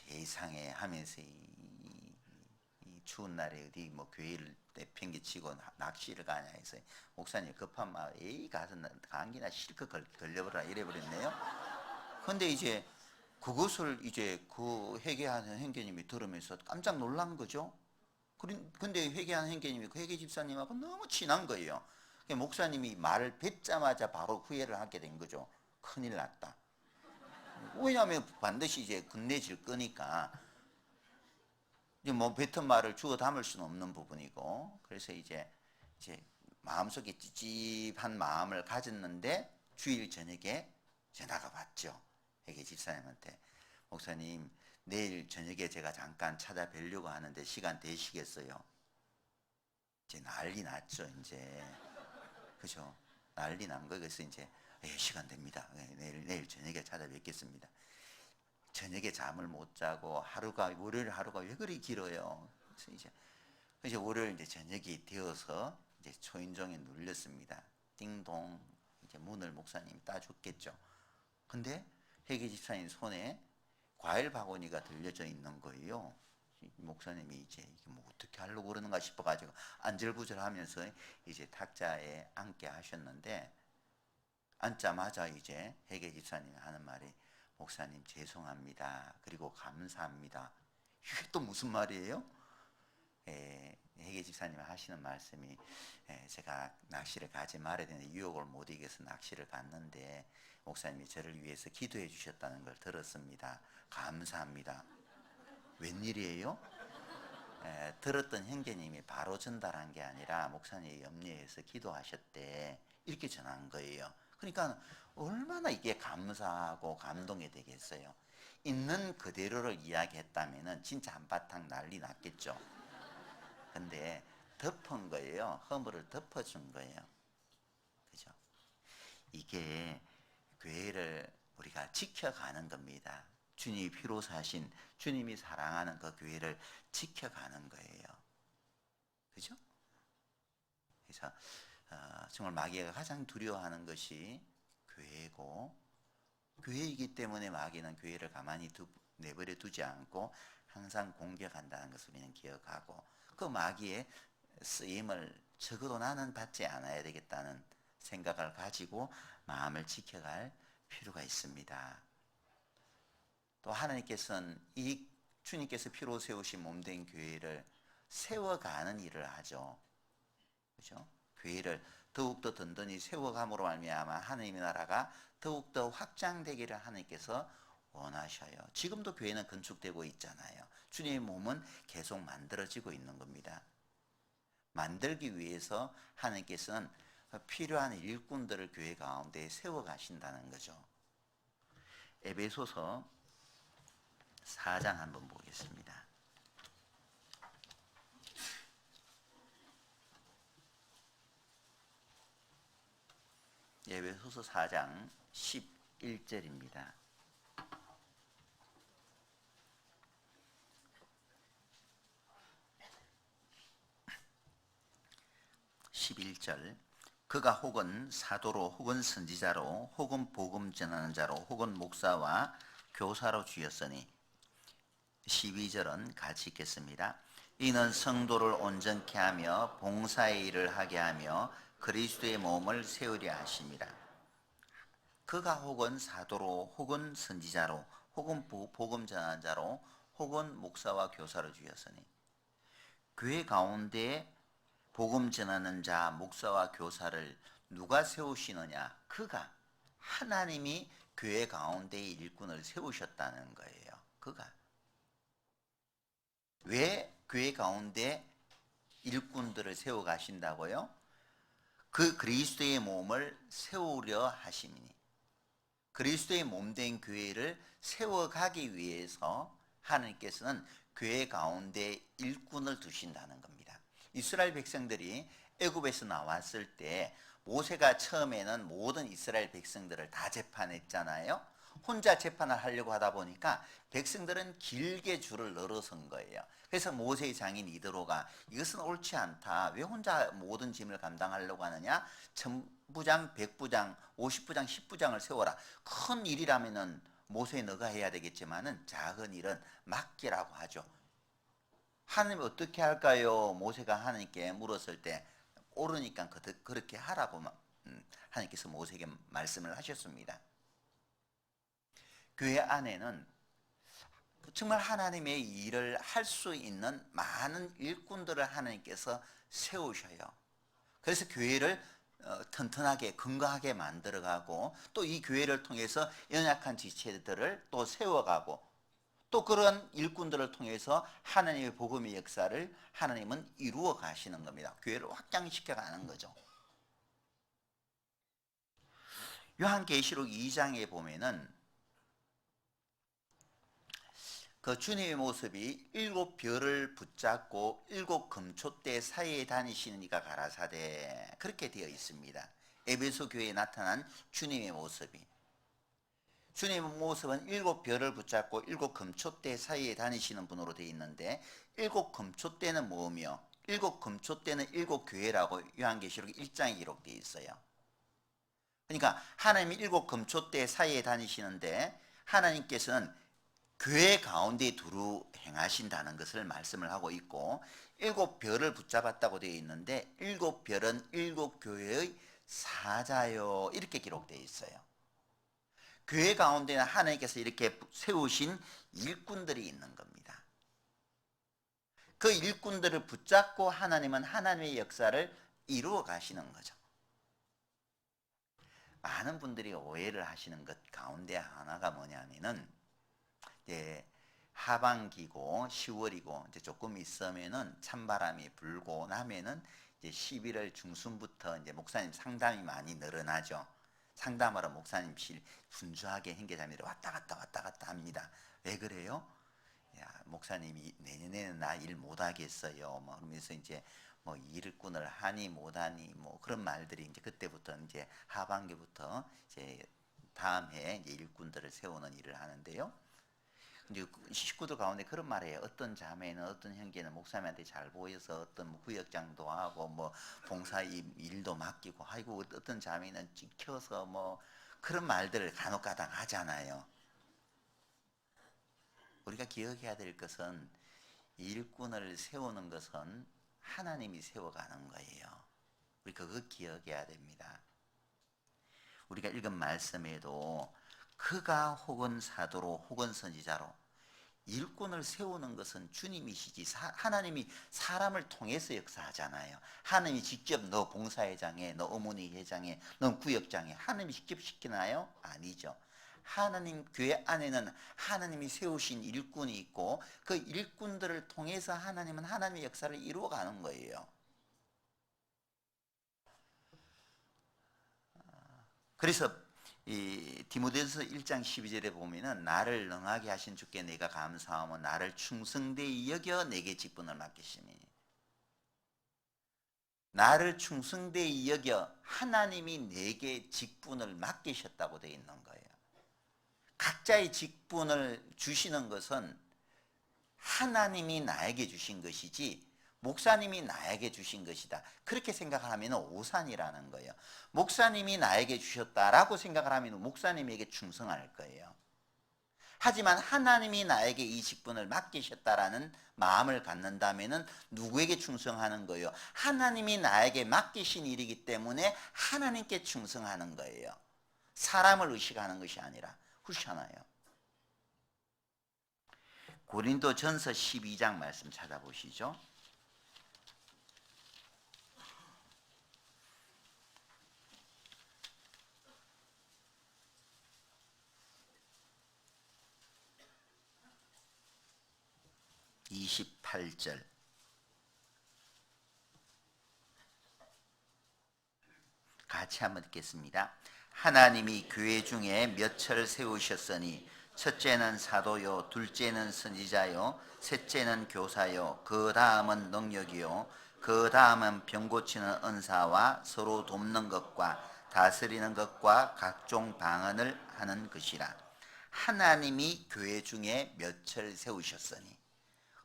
세상에 하면서 이 추운 날에 어디 뭐 교회를 내팽개치고 낚시를 가냐 해서 목사님 급한 마음에 에이 가서 감기나 실컷 걸려버라 이래버렸네요. 근데 이제 그것을 이제 그 회개하는 형제님이 들으면서 깜짝 놀란 거죠. 근데 회개하는 형제님이 그 회개 집사님하고 너무 친한 거예요. 목사님이 말을 뱉자마자 바로 후회를 하게 된 거죠. 큰일 났다. 왜냐하면 반드시 이제 끝내질 거니까 이제 뭐 뱉은 말을 주워 담을 수는 없는 부분이고, 그래서 이제 마음속에 찝찝한 마음을 가졌는데 주일 저녁에 전화가 왔죠. 회계 집사님한테 목사님 내일 저녁에 제가 잠깐 찾아뵈려고 하는데 시간 되시겠어요? 이제 난리 났죠. 이제 그죠? 난리 난 거. 그래서 이제 시간 됩니다. 내일 저녁에 찾아뵙겠습니다. 저녁에 잠을 못 자고 월요일 하루가 왜 그리 길어요? 그래서 이제 월요일 이제 저녁이 되어서 이제 초인종에 눌렸습니다. 띵동. 이제 문을 목사님이 따줬겠죠. 근데 회계 집사님 손에 과일 바구니가 들려져 있는 거예요. 목사님이 이제 이게 뭐 어떻게 하려고 그러는가 싶어가지고 안절부절하면서 이제 탁자에 앉게 하셨는데, 앉자마자 이제 회계 집사님이 하는 말이 목사님 죄송합니다. 그리고 감사합니다. 이게 또 무슨 말이에요? 회계 집사님이 하시는 말씀이 제가 낚시를 가지 말아야 되는데 유혹을 못 이겨서 낚시를 갔는데 목사님이 저를 위해서 기도해 주셨다는 걸 들었습니다. 감사합니다. 웬일이에요? 들었던 형제님이 바로 전달한 게 아니라 목사님이 염려해서 기도하셨대. 이렇게 전한 거예요. 그러니까 얼마나 이게 감사하고 감동이 되겠어요. 있는 그대로를 이야기했다면 진짜 한바탕 난리 났겠죠. 근데 덮은 거예요. 허물을 덮어준 거예요. 그죠? 이게 교회를 우리가 지켜가는 겁니다. 주님이 피로 사신, 주님이 사랑하는 그 교회를 지켜가는 거예요. 그죠? 그래서 정말 마귀가 가장 두려워하는 것이 교회고, 교회이기 때문에 마귀는 교회를 가만히 내버려 두지 않고 항상 공격한다는 것을 우리는 기억하고, 그 마귀의 쓰임을 적어도 나는 받지 않아야 되겠다는 생각을 가지고 마음을 지켜갈 필요가 있습니다. 또 하나님께서는 이 주님께서 피로 세우신 몸된 교회를 세워가는 일을 하죠. 그렇죠? 교회를 더욱더 든든히 세워감으로 말미암아 하나님의 나라가 더욱더 확장되기를 하나님께서 원하셔요. 지금도 교회는 건축되고 있잖아요. 주님의 몸은 계속 만들어지고 있는 겁니다. 만들기 위해서 하나님께서는 필요한 일꾼들을 교회 가운데 세워 가신다는 거죠. 에베소서 4장 한번 보겠습니다. 에베소서 4장 11절입니다. 11절 그가 혹은 사도로 혹은 선지자로 혹은 복음 전하는 자로 혹은 목사와 교사로 주였으니 12절은 같이 읽겠습니다. 이는 성도를 온전케 하며 봉사의 일을 하게 하며 그리스도의 몸을 세우려 하심이라. 그가 혹은 사도로 혹은 선지자로 혹은 복음 전하는 자로 혹은 목사와 교사로 주였으니 교회 가운데 복음 전하는 자, 목사와 교사를 누가 세우시느냐? 그가 하나님이 교회 가운데의 일꾼을 세우셨다는 거예요. 그가 왜 교회 가운데 일꾼들을 세워 가신다고요? 그 그리스도의 몸을 세우려 하심이니 그리스도의 몸된 교회를 세워가기 위해서 하나님께서는 교회 가운데 일꾼을 두신다는 겁니다. 이스라엘 백성들이 애굽에서 나왔을 때 모세가 처음에는 모든 이스라엘 백성들을 다 재판했잖아요. 혼자 재판을 하려고 하다 보니까 백성들은 길게 줄을 늘어선 거예요. 그래서 모세의 장인 이드로가 이것은 옳지 않다. 왜 혼자 모든 짐을 감당하려고 하느냐? 천부장, 백부장, 50부장, 10부장을 세워라. 큰 일이라면은 모세 너가 해야 되겠지만은 작은 일은 맡기라고 하죠. 하나님 어떻게 할까요? 모세가 하나님께 물었을 때 옳으니까 그렇게 하라고 하나님께서 모세에게 말씀을 하셨습니다. 교회 안에는 정말 하나님의 일을 할 수 있는 많은 일꾼들을 하나님께서 세우셔요. 그래서 교회를 튼튼하게 건강하게 만들어가고 또 이 교회를 통해서 연약한 지체들을 또 세워가고 또 그런 일꾼들을 통해서 하나님의 복음의 역사를 하나님은 이루어 가시는 겁니다. 교회를 확장시켜 가는 거죠. 요한계시록 2장에 보면은 그 주님의 모습이 7별을 붙잡고 7 금초대 사이에 다니시는 이가 가라사대 그렇게 되어 있습니다. 에베소 교회에 나타난 주님의 모습이 주님의 모습은 7별을 붙잡고 7 금초대 사이에 다니시는 분으로 되어 있는데 7 금초대는 뭐며 7 금초대는 7 교회라고 요한계시록 1장에 기록되어 있어요. 그러니까 하나님이 7 금초대 사이에 다니시는데 하나님께서는 교회 가운데 두루 행하신다는 것을 말씀을 하고 있고 7 별을 붙잡았다고 되어 있는데 7 별은 7 교회의 사자요 이렇게 기록되어 있어요. 교회 가운데는 하나님께서 이렇게 세우신 일꾼들이 있는 겁니다. 그 일꾼들을 붙잡고 하나님은 하나님의 역사를 이루어 가시는 거죠. 많은 분들이 오해를 하시는 것 가운데 하나가 뭐냐면은 하반기고 10월이고 이제 조금 있으면은 찬바람이 불고 나면은 이제 11월 중순부터 이제 목사님 상담이 많이 늘어나죠. 상담하러 목사님실 분주하게 행계자매들이 왔다 갔다 합니다. 왜 그래요? 야, 목사님이 내년에는 나 일 못하겠어요. 뭐 그러면서 이제 뭐 일꾼을 하니 못하니 뭐 그런 말들이 이제 그때부터 이제 하반기부터 이제 다음 해에 이제 일꾼들을 세우는 일을 하는데요. 이제 식구들 가운데 그런 말이에요. 어떤 자매는 어떤 형제는 목사님한테 잘 보여서 어떤 구역장도 하고 뭐 봉사 일도 맡기고 아이고 어떤 자매는 찍혀서 뭐 그런 말들을 간혹가당 하잖아요. 우리가 기억해야 될 것은 일꾼을 세우는 것은 하나님이 세워가는 거예요. 우리 그거 기억해야 됩니다. 우리가 읽은 말씀에도 그가 혹은 사도로 혹은 선지자로 일꾼을 세우는 것은 주님이시지 하나님이 사람을 통해서 역사하잖아요. 하나님이 직접 너 봉사회장에 너 어머니 회장에 너 구역장에 하나님이 직접 시키나요? 아니죠. 하나님 교회 안에는 하나님이 세우신 일꾼이 있고 그 일꾼들을 통해서 하나님은 하나님의 역사를 이루어가는 거예요. 그래서 이 디모데전서 1장 12절에 보면은 나를 능하게 하신 주께 내가 감사하며 나를 충성되이 여겨 내게 직분을 맡기시니, 나를 충성되이 여겨 하나님이 내게 직분을 맡기셨다고 되어 있는 거예요. 각자의 직분을 주시는 것은 하나님이 나에게 주신 것이지 목사님이 나에게 주신 것이다, 그렇게 생각하면 오산이라는 거예요. 목사님이 나에게 주셨다라고 생각을 하면 목사님에게 충성할 거예요. 하지만 하나님이 나에게 이 직분을 맡기셨다라는 마음을 갖는다면 누구에게 충성하는 거예요? 하나님이 나에게 맡기신 일이기 때문에 하나님께 충성하는 거예요. 사람을 의식하는 것이 아니라. 그렇잖아요. 고린도전서 12장 말씀 찾아보시죠. (28절) 같이 한번 듣겠습니다. 하나님이 교회 중에 몇을 세우셨으니 첫째는 사도요, 둘째는 선지자요, 셋째는 교사요, 그 다음은 능력이요, 그 다음은 병 고치는 은사와 서로 돕는 것과 다스리는 것과 각종 방언을 하는 것이라. 하나님이 교회 중에 몇을 세우셨으니,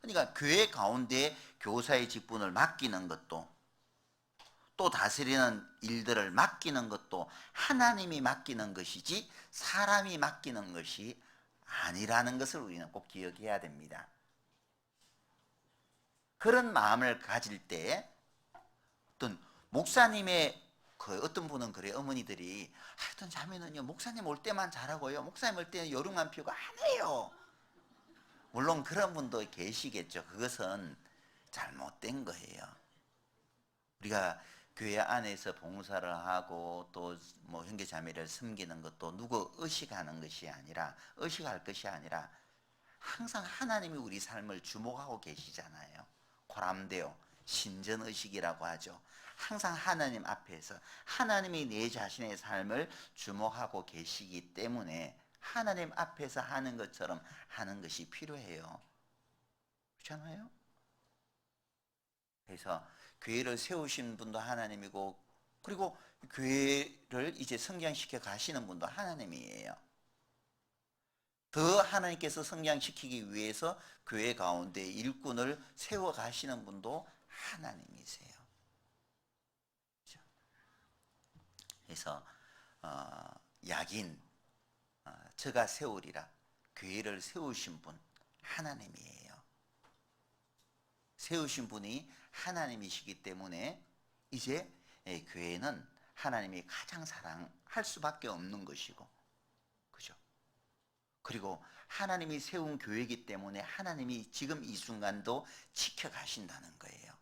그러니까 교회 가운데 교사의 직분을 맡기는 것도 또 다스리는 일들을 맡기는 것도 하나님이 맡기는 것이지 사람이 맡기는 것이 아니라는 것을 우리는 꼭 기억해야 됩니다. 그런 마음을 가질 때 어떤 목사님의 어떤 분은 그래요. 어머니들이 하여튼 자매는요 목사님 올 때만 잘하고요, 목사님 올 때는 요령만 피우고 안 해요. 물론 그런 분도 계시겠죠. 그것은 잘못된 거예요. 우리가 교회 안에서 봉사를 하고 또 뭐 형제 자매를 섬기는 것도 누구 의식하는 것이 아니라, 의식할 것이 아니라 항상 하나님이 우리 삶을 주목하고 계시잖아요. 고람되어 신전의식이라고 하죠. 항상 하나님 앞에서 하나님이 내 자신의 삶을 주목하고 계시기 때문에 하나님 앞에서 하는 것처럼 하는 것이 필요해요. 그렇잖아요? 그래서 교회를 세우신 분도 하나님이고, 그리고 교회를 이제 성장시켜 가시는 분도 하나님이에요. 더 하나님께서 성장시키기 위해서 교회 가운데 일꾼을 세워 가시는 분도 하나님이세요. 그렇죠? 그래서 약인 저가 세우리라, 교회를 세우신 분 하나님이에요. 세우신 분이 하나님이시기 때문에 이제 교회는 하나님이 가장 사랑할 수밖에 없는 것이고, 그죠? 그리고 하나님이 세운 교회이기 때문에 하나님이 지금 이 순간도 지켜가신다는 거예요.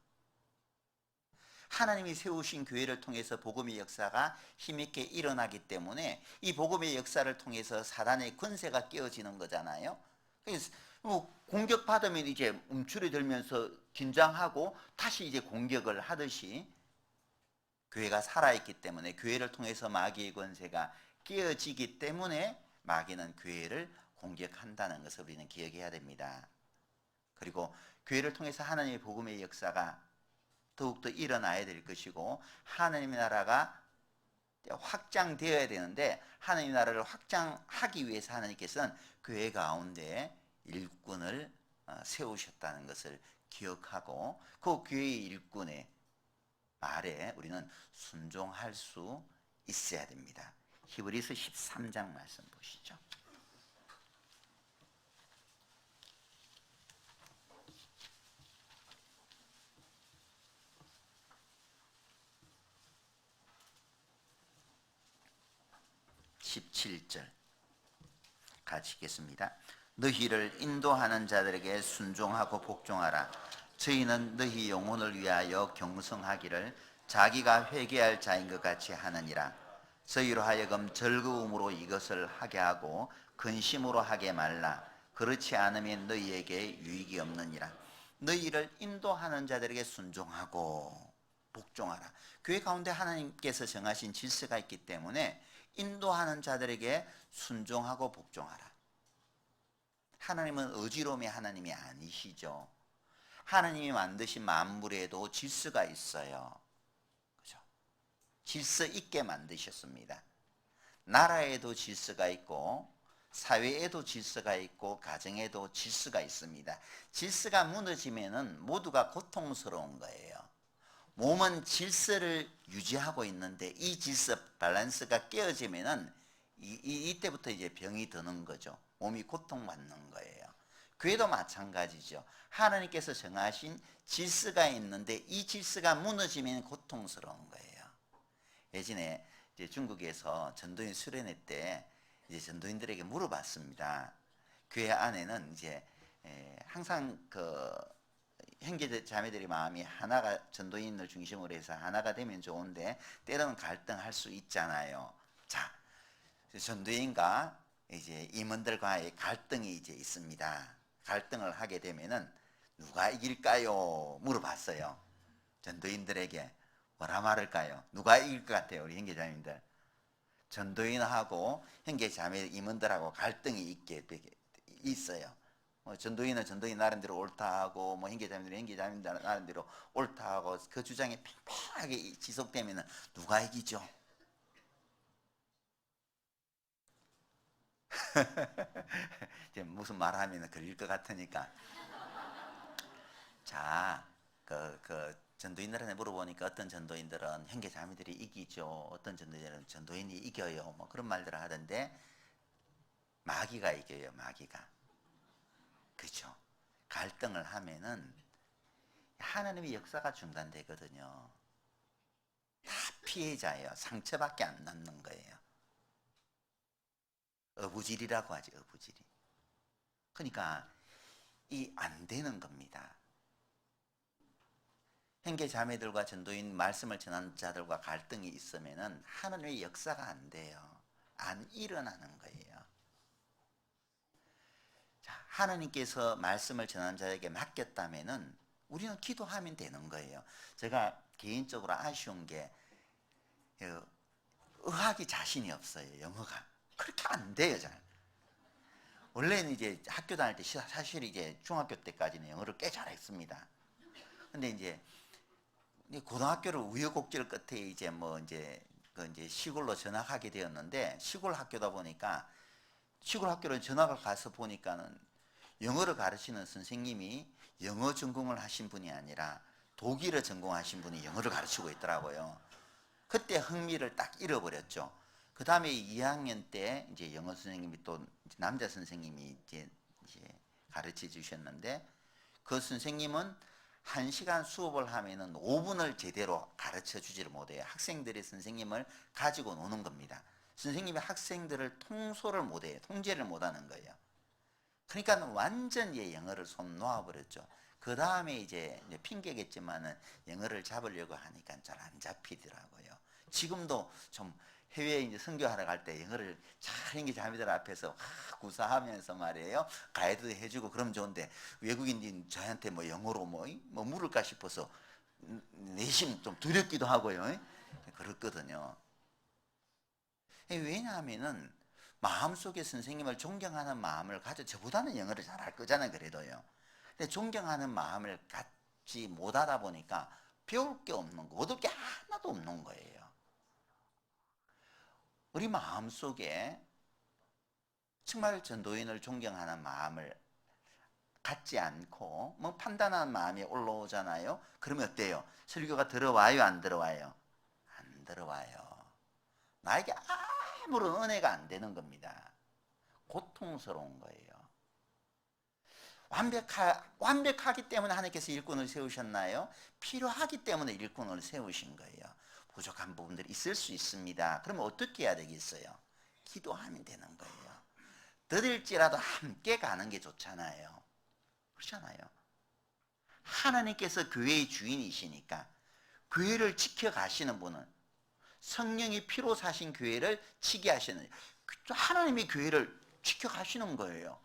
하나님이 세우신 교회를 통해서 복음의 역사가 힘있게 일어나기 때문에 이 복음의 역사를 통해서 사단의 권세가 깨어지는 거잖아요. 그래서 공격받으면 이제 움츠려 들면서 긴장하고 다시 이제 공격을 하듯이 교회가 살아있기 때문에, 교회를 통해서 마귀의 권세가 깨어지기 때문에 마귀는 교회를 공격한다는 것을 우리는 기억해야 됩니다. 그리고 교회를 통해서 하나님의 복음의 역사가 더욱더 일어나야 될 것이고, 하나님의 나라가 확장되어야 되는데 하나님의 나라를 확장하기 위해서 하나님께서는 교회 가운데 일꾼을 세우셨다는 것을 기억하고 그 교회의 일꾼의 말에 우리는 순종할 수 있어야 됩니다. 히브리서 13장 말씀 보시죠. (17절) 같이 읽겠습니다. 너희를 인도하는 자들에게 순종하고 복종하라. 저희는 너희 영혼을 위하여 경성하기를 자기가 회개할 자인 것 같이 하느니라. 저희로 하여금 즐거움으로 이것을 하게 하고 근심으로 하게 말라. 그렇지 않으면 너희에게 유익이 없느니라. 너희를 인도하는 자들에게 순종하고 복종하라. 교회 가운데 하나님께서 정하신 질서가 있기 때문에 인도하는 자들에게 순종하고 복종하라. 하나님은 어지러움의 하나님이 아니시죠. 하나님이 만드신 만물에도 질서가 있어요. 그죠? 질서 있게 만드셨습니다. 나라에도 질서가 있고 사회에도 질서가 있고 가정에도 질서가 있습니다. 질서가 무너지면은 모두가 고통스러운 거예요. 몸은 질서를 유지하고 있는데 이 질서 밸런스가 깨어지면은 이때부터 이제 병이 드는 거죠. 몸이 고통받는 거예요. 교회도 마찬가지죠. 하나님께서 정하신 질서가 있는데 이 질서가 무너지면 고통스러운 거예요. 예전에 이제 중국에서 전도인 수련회 때 이제 전도인들에게 물어봤습니다. 교회 안에는 이제 항상 그 형제 자매들의 마음이 하나가 전도인을 중심으로 해서 하나가 되면 좋은데 때로는 갈등할 수 있잖아요. 자, 전도인과 이제 임원들과의 갈등이 이제 있습니다. 갈등을 하게 되면은 누가 이길까요? 물어봤어요. 전도인들에게 뭐라 말할까요? 누가 이길 것 같아요, 우리 형제 자매들? 전도인하고 형제 자매 임원들하고 갈등이 있어요. 전도인은 전도인 나름대로 옳다 하고 형제 자매들은 형제 자매 나름대로 옳다 하고 그 주장이 팽팽하게 지속되면 누가 이기죠? 무슨 말하면 걸릴 것 같으니까. 자, 전도인들한테 물어보니까 어떤 전도인들은 형제 자매들이 이기죠. 어떤 전도인들은 전도인이 이겨요. 뭐 그런 말들을 하던데 마귀가 이겨요. 마귀가. 그렇죠. 갈등을 하면은 하나님의 역사가 중단되거든요. 다 피해자예요. 상처밖에 안 남는 거예요. 어부질이라고 하지, 어부질이. 그러니까 이 안 되는 겁니다. 형제 자매들과 전도인 말씀을 전하는 자들과 갈등이 있으면은 하나님의 역사가 안 돼요. 안 일어나는 거예요. 자, 하나님께서 말씀을 전하는 자에게 맡겼다면은 우리는 기도하면 되는 거예요. 제가 개인적으로 아쉬운 게 의학이 자신이 없어요. 영어가 그렇게 안 돼요, 잘. 원래는 이제 학교 다닐 때 사실 이제 중학교 때까지는 영어를 꽤 잘했습니다. 근데 이제 고등학교를 우여곡절 끝에 이제 이제 시골로 전학하게 되었는데 시골 학교다 보니까 시골 학교로 전학을 가서 보니까는 영어를 가르치는 선생님이 영어 전공을 하신 분이 아니라 독일어 전공하신 분이 영어를 가르치고 있더라고요. 그때 흥미를 딱 잃어버렸죠. 그 다음에 2학년 때 이제 영어 선생님이 또 남자 선생님이 이제 가르쳐 주셨는데 그 선생님은 1시간 수업을 하면은 5분을 제대로 가르쳐 주지를 못해요. 학생들이 선생님을 가지고 노는 겁니다. 선생님이 학생들을 통솔을 못해요. 통제를 못하는 거예요. 그러니까 완전 영어를 손 놓아버렸죠. 그 다음에 이제 핑계겠지만은 영어를 잡으려고 하니까 잘 안 잡히더라고요. 지금도 좀 해외에 이제 선교하러 갈 때 영어를 잘 형제 자매들 앞에서 구사하면서 말이에요. 가이드 해주고 그러면 좋은데 외국인이 저한테 영어로 물을까 싶어서 내심 좀 두렵기도 하고요. 그렇거든요. 왜냐하면은 마음속에 선생님을 존경하는 마음을 가져 저보다는 영어를 잘할 거잖아요. 그래도요. 근데 존경하는 마음을 갖지 못하다 보니까 배울 게 없는 거, 얻을 게 하나도 없는 거예요. 우리 마음속에 정말 전도인을 존경하는 마음을 갖지 않고 판단하는 마음이 올라오잖아요. 그러면 어때요? 설교가 들어와요, 안 들어와요? 안 들어와요. 나에게 아무런 은혜가 안 되는 겁니다. 고통스러운 거예요. 완벽하기 때문에 하나님께서 일꾼을 세우셨나요? 필요하기 때문에 일꾼을 세우신 거예요. 부족한 부분들이 있을 수 있습니다. 그러면 어떻게 해야 되겠어요? 기도하면 되는 거예요. 더딜지라도 함께 가는 게 좋잖아요. 그렇잖아요. 하나님께서 교회의 주인이시니까 교회를 지켜가시는 분은 성령이 피로 사신 교회를 치게 하시는, 하나님이 교회를 지켜가시는 거예요.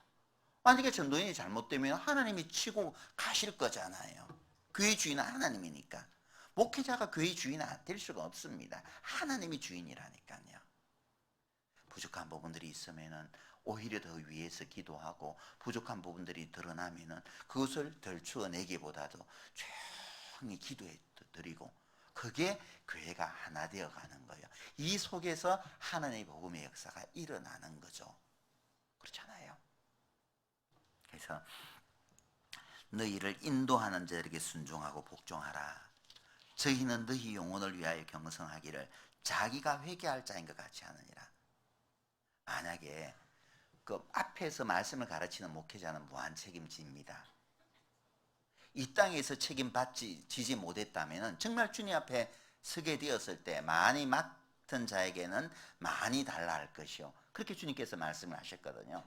만약에 전도인이 잘못되면 하나님이 치고 가실 거잖아요. 교회 주인은 하나님이니까. 목회자가 교회 주인 될 수가 없습니다. 하나님이 주인이라니까요. 부족한 부분들이 있으면은 오히려 더 위에서 기도하고, 부족한 부분들이 드러나면은 그것을 덜추어내기보다도 조용히 기도해 드리고, 그게 교회가 하나 되어 가는 거예요. 이 속에서 하나님의 복음의 역사가 일어나는 거죠. 그렇잖아요. 그래서 너희를 인도하는 자에게 순종하고 복종하라. 저희는 너희 영혼을 위하여 경성하기를 자기가 회개할 자인 것 같이 하느니라. 만약에 그 앞에서 말씀을 가르치는 목회자는 무한 책임집니다. 이 땅에서 책임지지 못했다면 정말 주님 앞에 서게 되었을 때 많이 맡은 자에게는 많이 달라 할 것이요. 그렇게 주님께서 말씀을 하셨거든요.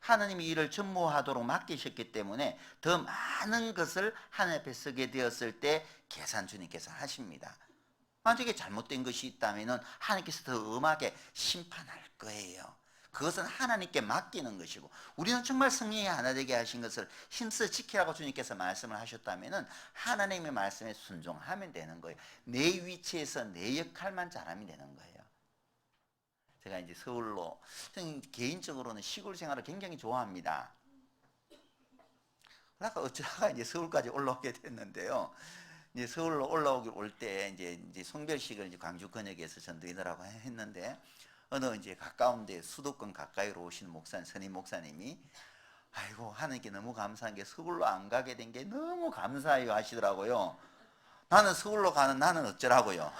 하나님이 이를 전무하도록 맡기셨기 때문에 더 많은 것을 하나님 앞에 서게 되었을 때 계산 주님께서 하십니다. 만약에 잘못된 것이 있다면 하나님께서 더 엄하게 심판할 거예요. 그것은 하나님께 맡기는 것이고, 우리는 정말 성령이 하나 되게 하신 것을 힘써 지키라고 주님께서 말씀을 하셨다면 하나님의 말씀에 순종하면 되는 거예요. 내 위치에서 내 역할만 잘하면 되는 거예요. 제가 이제 서울로, 저는 개인적으로는 시골 생활을 굉장히 좋아합니다. 그러니까 어쩌다가 이제 서울까지 올라오게 됐는데요. 이제 서울로 올 때 이제 송별식을 이제 광주 권역에서 전도인이라고 했는데, 어느 이제 가까운데 수도권 가까이로 오시는 선임 목사님이, 아이고 하나님께 너무 감사한 게 서울로 안 가게 된 게 너무 감사해요 하시더라고요. 나는 서울로 가는 나는 어쩌라고요.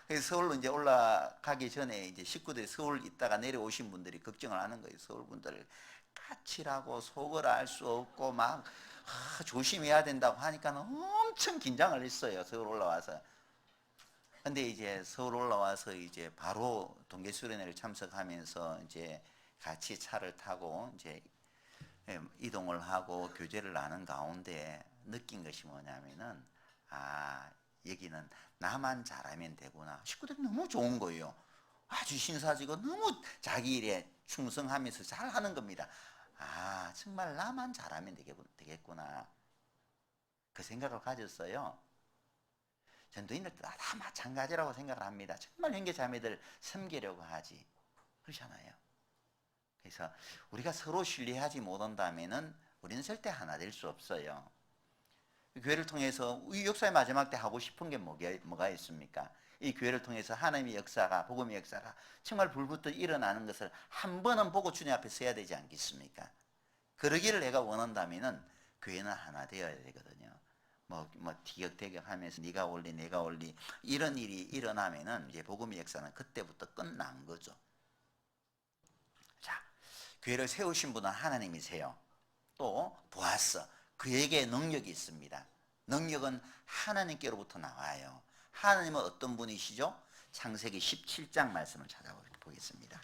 그래서 서울로 이제 올라가기 전에 이제 식구들이 서울 있다가 내려오신 분들이 걱정을 하는 거예요. 서울 분들을 까칠하고 속을 알 수 없고 막 조심해야 된다고 하니까 엄청 긴장을 했어요. 서울 올라와서. 근데 이제 서울 올라와서 이제 바로 동계수련회를 참석하면서 이제 같이 차를 타고 이제 이동을 하고 교제를 나눈 가운데 느낀 것이 뭐냐면은, 여기는 나만 잘하면 되구나. 식구들이 너무 좋은 거예요. 아주 신사지고 너무 자기 일에 충성하면서 잘 하는 겁니다. 정말 나만 잘하면 되겠구나. 그 생각을 가졌어요. 전도인들 다 마찬가지라고 생각을 합니다. 정말 형제자매들 섬기려고 하지. 그렇잖아요. 그래서 우리가 서로 신뢰하지 못한다면은 우리는 절대 하나 될 수 없어요. 교회를 통해서 이 역사의 마지막 때 하고 싶은 게 뭐가 있습니까? 이 교회를 통해서 하나님의 역사가, 복음의 역사가 정말 불붙어 일어나는 것을 한 번은 보고 주님 앞에 서야 되지 않겠습니까? 그러기를 내가 원한다면은 교회는 하나 되어야 되거든요. 티격태격하면서 네가 올리 내가 올리 이런 일이 일어나면은 이제 복음의 역사는 그때부터 끝난 거죠. 자, 교회를 세우신 분은 하나님이세요. 또 보았어. 그에게 능력이 있습니다. 능력은 하나님께로부터 나와요. 하나님은 어떤 분이시죠? 창세기 17장 말씀을 찾아보겠습니다.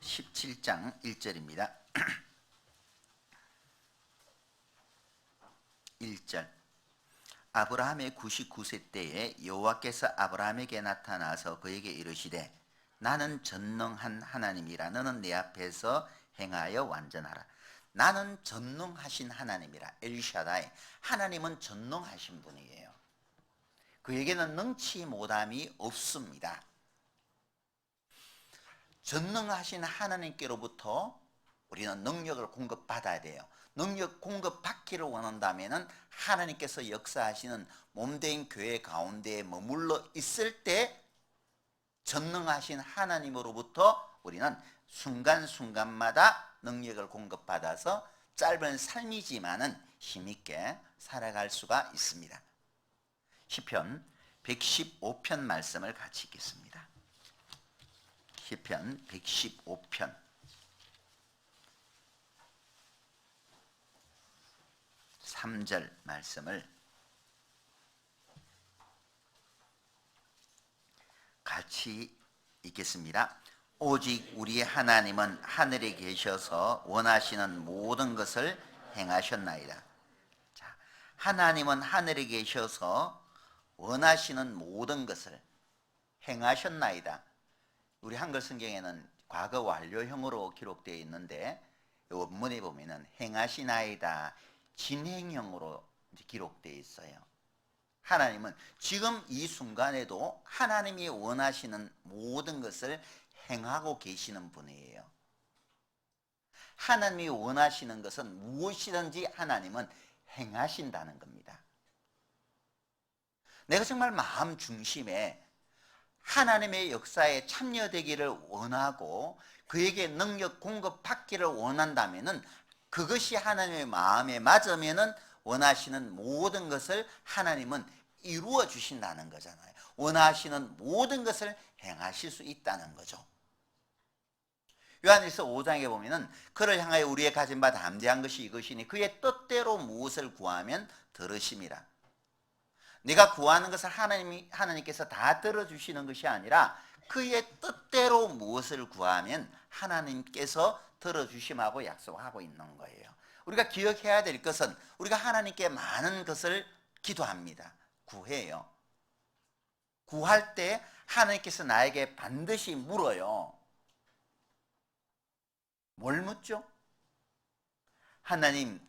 (17장) 1절입니다. 1절. 아브라함의 99세 때에 여호와께서 아브라함에게 나타나서 그에게 이르시되 나는 전능한 하나님이라. 너는 내 앞에서 행하여 완전하라. 나는 전능하신 하나님이라. 엘샤다이. 하나님은 전능하신 분이에요. 그에게는 능치 못함이 없습니다. 전능하신 하나님께로부터 우리는 능력을 공급받아야 돼요. 능력 공급받기를 원한다면 하나님께서 역사하시는 몸된 교회 가운데에 머물러 있을 때 전능하신 하나님으로부터 우리는 순간순간마다 능력을 공급받아서 짧은 삶이지만은 힘있게 살아갈 수가 있습니다. 시편 115편 말씀을 같이 읽겠습니다. 시편 115편 3절 말씀을 같이 읽겠습니다. 오직 우리 하나님은 하늘에 계셔서 원하시는 모든 것을 행하셨나이다. 자, 하나님은 하늘에 계셔서 원하시는 모든 것을 행하셨나이다. 우리 한글 성경에는 과거 완료형으로 기록되어 있는데 원문에 보면은 행하시나이다 진행형으로 기록되어 있어요. 하나님은 지금 이 순간에도 하나님이 원하시는 모든 것을 행하고 계시는 분이에요. 하나님이 원하시는 것은 무엇이든지 하나님은 행하신다는 겁니다. 내가 정말 마음 중심에 하나님의 역사에 참여되기를 원하고 그에게 능력 공급받기를 원한다면은 그것이 하나님의 마음에 맞으면은 원하시는 모든 것을 하나님은 이루어 주신다는 거잖아요. 원하시는 모든 것을 행하실 수 있다는 거죠. 요한일서 5장에 보면은 그를 향하여 우리의 가진 바 담대한 것이 이것이니 그의 뜻대로 무엇을 구하면 들으심이라. 네가 구하는 것을 하나님께서 다 들어주시는 것이 아니라 그의 뜻대로 무엇을 구하면 하나님께서 들어주심하고 약속하고 있는 거예요. 우리가 기억해야 될 것은 우리가 하나님께 많은 것을 기도합니다. 구해요. 구할 때 하나님께서 나에게 반드시 물어요. 뭘 묻죠? 하나님,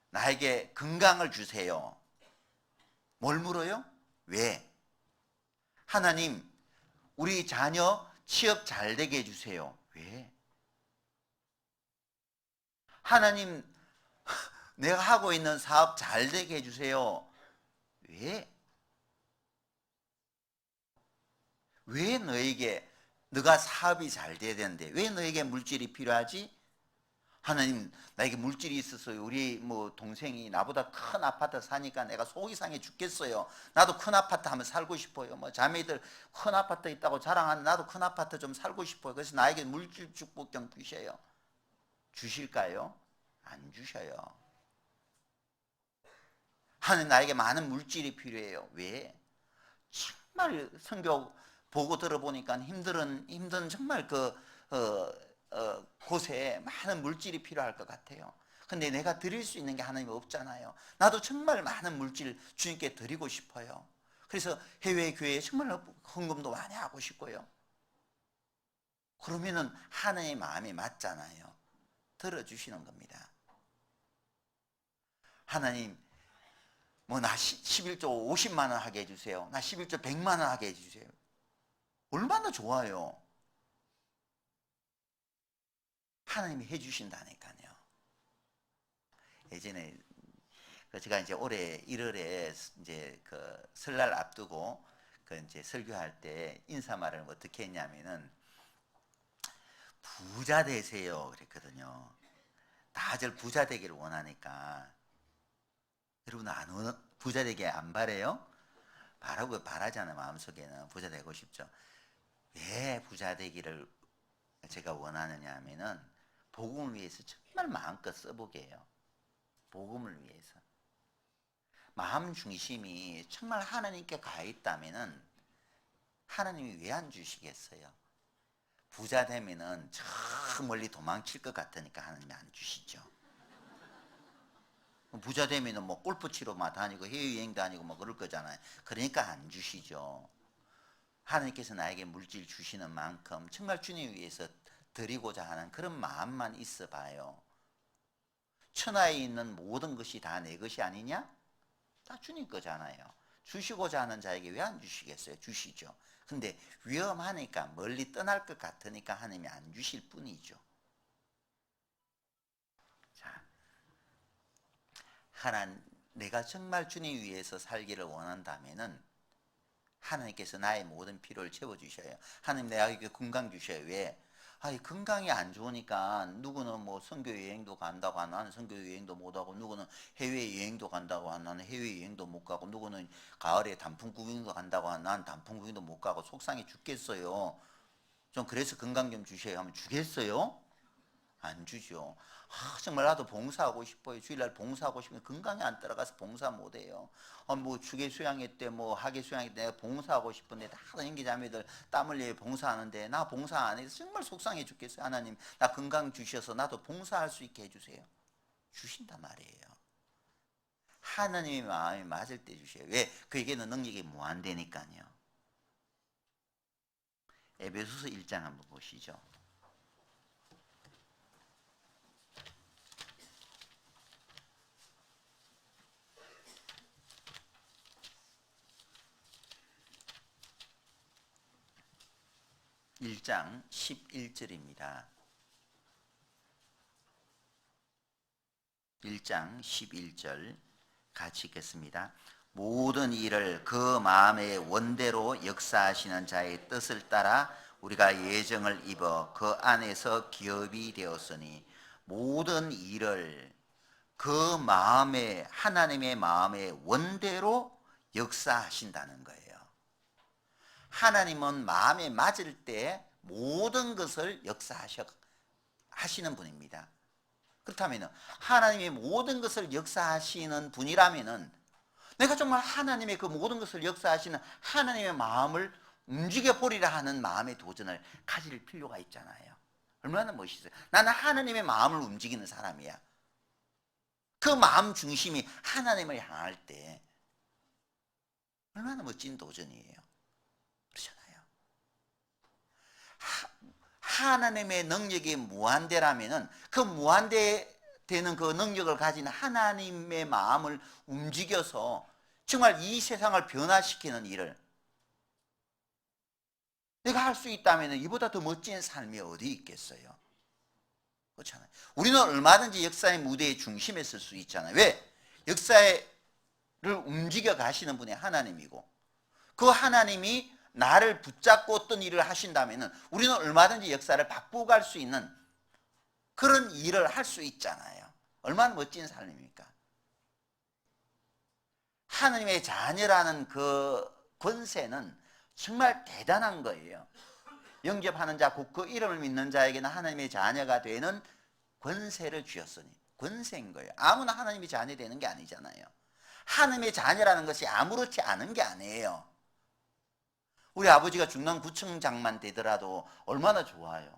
나에게 건강을 주세요. 뭘 물어요? 왜? 하나님, 우리 자녀 취업 잘 되게 해주세요. 왜? 하나님, 내가 하고 있는 사업 잘 되게 해주세요. 왜? 왜 너에게 너가 사업이 잘 돼야 되는데 왜 너에게 물질이 필요하지? 하나님, 나에게 물질이 있어서 우리 뭐 동생이 나보다 큰 아파트 사니까 내가 속이 상해 죽겠어요. 나도 큰 아파트 한번 살고 싶어요. 뭐 자매들 큰 아파트 있다고 자랑하는 나도 큰 아파트 좀 살고 싶어요. 그래서 나에게 물질 축복 좀 주셔요. 주실까요? 안 주셔요. 하나님, 나에게 많은 물질이 필요해요. 왜? 정말 성경 보고 들어보니까 힘든 정말 곳에 많은 물질이 필요할 것 같아요. 근데 내가 드릴 수 있는 게 하나님 없잖아요. 나도 정말 많은 물질 주님께 드리고 싶어요. 그래서 해외 교회에 정말 헌금도 많이 하고 싶고요. 그러면은 하나님의 마음이 맞잖아요. 들어주시는 겁니다. 하나님, 뭐 나 11조 50만 원 하게 해주세요. 나 11조 100만 원 하게 해주세요. 얼마나 좋아요. 하나님이 해주신다니까요. 예전에 제가 이제 올해 1월에 이제 그 설날 앞두고 그 이제 설교할 때 인사말을 어떻게 했냐면은 부자 되세요 그랬거든요. 다들 부자 되기를 원하니까. 여러분 부자 되기 안 바래요? 바라잖아요. 마음속에는 부자 되고 싶죠. 왜 부자 되기를 제가 원하느냐 하면은 복음을 위해서 정말 마음껏 써보게 해요. 복음을 위해서. 마음 중심이 정말 하나님께 가 있다면은 하나님이 왜 안 주시겠어요? 부자 되면은 저 멀리 도망칠 것 같으니까 하나님이 안 주시죠. 부자 되면은 뭐 골프 치러 막 다니고 해외여행 다니고 뭐 그럴 거잖아요. 그러니까 안 주시죠. 하나님께서 나에게 물질 주시는 만큼 정말 주님 위해서 드리고자 하는 그런 마음만 있어 봐요. 천하에 있는 모든 것이 다 내 것이 아니냐? 다 주님 거잖아요. 주시고자 하는 자에게 왜 안 주시겠어요? 주시죠. 근데 위험하니까 멀리 떠날 것 같으니까 하나님이 안 주실 뿐이죠. 자, 내가 정말 주님 위해서 살기를 원한다면은 하나님께서 나의 모든 필요를 채워주셔요. 하나님, 내가 건강 주셔요. 왜? 건강이 안 좋으니까 누구는 뭐 선교 여행도 간다고 하고 나는 선교 여행도 못 가고, 누구는 해외 여행도 간다고 하고 나는 해외 여행도 못 가고, 누구는 가을에 단풍 구경도 간다고 하고 나는 단풍 구경도 못 가고 속상해 죽겠어요. 좀 그래서 건강 좀 주셔요 하면 주겠어요? 안 주죠. 정말 나도 봉사하고 싶어요. 주일날 봉사하고 싶으면 건강이 안 따라가서 봉사 못해요. 뭐 주계 수양회 때 뭐 하계 수양회 때 내가 봉사하고 싶은데 다른 형제자매들 땀 흘려 봉사하는데 나 봉사 안 해서 정말 속상해 죽겠어요. 하나님 나 건강 주셔서 나도 봉사할 수 있게 해주세요. 주신단 말이에요. 하나님의 마음이 맞을 때 주셔요. 왜? 그에게는 능력이 무한대니까요. 에베소서 1장 한번 보시죠. (1장) 11절입니다. 1장 11절 같이 읽겠습니다. 모든 일을 그 마음의 원대로 역사하시는 자의 뜻을 따라 우리가 예정을 입어 그 안에서 기업이 되었으니, 모든 일을 그 마음의, 하나님의 마음의 원대로 역사하신다는 거예요. 하나님은 마음에 맞을 때 모든 것을 역사하시는 분입니다. 그렇다면 하나님의 모든 것을 역사하시는 분이라면 내가 정말 하나님의 그 모든 것을 역사하시는 하나님의 마음을 움직여 보리라 하는 마음의 도전을 가질 필요가 있잖아요. 얼마나 멋있어요. 나는 하나님의 마음을 움직이는 사람이야. 그 마음 중심이 하나님을 향할 때 얼마나 멋진 도전이에요. 그렇잖아요. 하나님의 능력이 무한대라면 그 무한대되는 그 능력을 가진 하나님의 마음을 움직여서 정말 이 세상을 변화시키는 일을 내가 할 수 있다면 이보다 더 멋진 삶이 어디 있겠어요? 그렇잖아요. 우리는 얼마든지 역사의 무대의 중심에 설 수 있잖아요. 왜? 역사를 움직여 가시는 분이 하나님이고, 그 하나님이 나를 붙잡고 어떤 일을 하신다면 우리는 얼마든지 역사를 바꾸고 갈 수 있는 그런 일을 할 수 있잖아요. 얼마나 멋진 삶입니까? 하나님의 자녀라는 그 권세는 정말 대단한 거예요. 영접하는 자, 곧 그 이름을 믿는 자에게는 하나님의 자녀가 되는 권세를 주셨으니, 권세인 거예요. 아무나 하나님의 자녀 되는 게 아니잖아요. 하나님의 자녀라는 것이 아무렇지 않은 게 아니에요. 우리 아버지가 중랑구청장만 되더라도 얼마나 좋아요.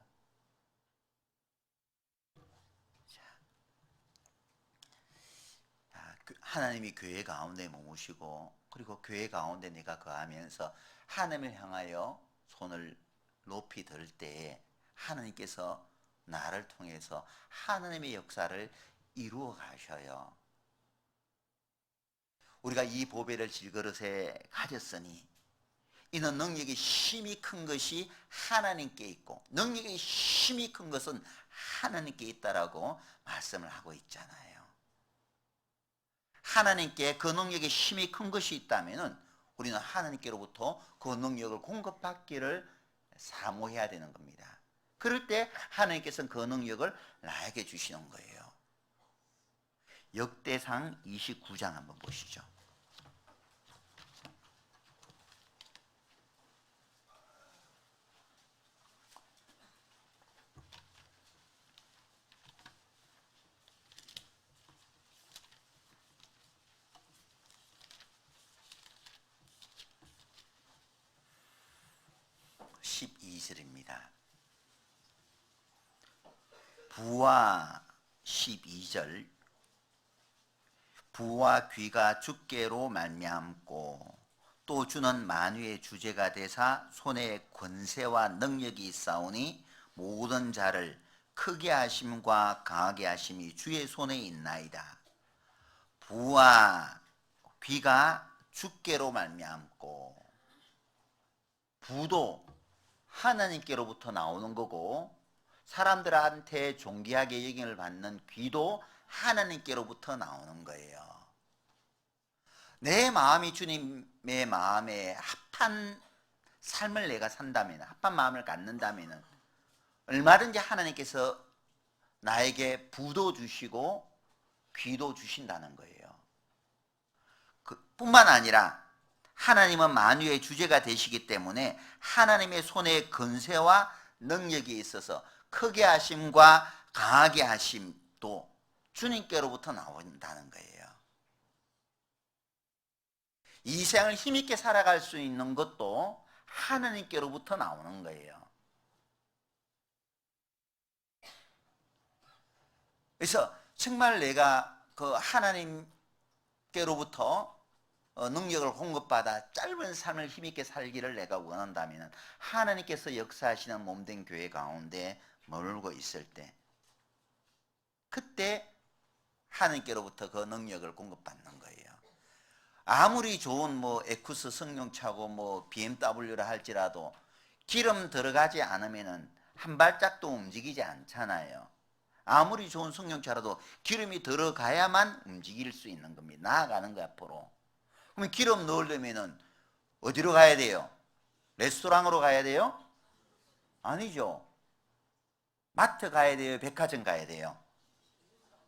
하나님이 교회 가운데 모으시고, 그리고 교회 가운데 내가 거하면서 하나님을 향하여 손을 높이 들 때 하나님께서 나를 통해서 하나님의 역사를 이루어 가셔요. 우리가 이 보배를 질그릇에 가졌으니 이는 능력이 심히 큰 것이 하나님께 있고 능력이 심히 큰 것은 하나님께 있다라고 말씀을 하고 있잖아요. 하나님께 그 능력이 심히 큰 것이 있다면 우리는 하나님께로부터 그 능력을 공급받기를 사모해야 되는 겁니다. 그럴 때 하나님께서는 그 능력을 나에게 주시는 거예요. 역대상 29장 한번 보시죠. 부와 12절 부와 귀가 주께로 말미암고 또 주는 만유의 주제가 되사 손에 권세와 능력이 있사오니 모든 자를 크게 하심과 강하게 하심이 주의 손에 있나이다. 부와 귀가 주께로 말미암고, 부도 하나님께로부터 나오는 거고 사람들한테 존귀하게 여김을 받는 귀도 하나님께로부터 나오는 거예요. 내 마음이 주님의 마음에 합한 삶을 내가 산다면, 합한 마음을 갖는다면 얼마든지 하나님께서 나에게 부도 주시고 귀도 주신다는 거예요. 뿐만 아니라 하나님은 만유의 주제가 되시기 때문에 하나님의 손에 권세와 능력이 있어서 크게 하심과 강하게 하심도 주님께로부터 나온다는 거예요. 이 생을 힘있게 살아갈 수 있는 것도 하나님께로부터 나오는 거예요. 그래서 정말 내가 그 하나님께로부터 능력을 공급받아 짧은 삶을 힘있게 살기를 내가 원한다면 하나님께서 역사하시는 몸된 교회 가운데 머물고 있을 때 그때 하나님께로부터 그 능력을 공급받는 거예요. 아무리 좋은 뭐 에쿠스 승용차고 뭐 BMW라 할지라도 기름 들어가지 않으면은 한 발짝도 움직이지 않잖아요. 아무리 좋은 승용차라도 기름이 들어가야만 움직일 수 있는 겁니다. 나아가는 거 앞으로. 그러면 기름 넣으려면은 어디로 가야 돼요? 레스토랑으로 가야 돼요? 아니죠. 마트 가야 돼요? 백화점 가야 돼요?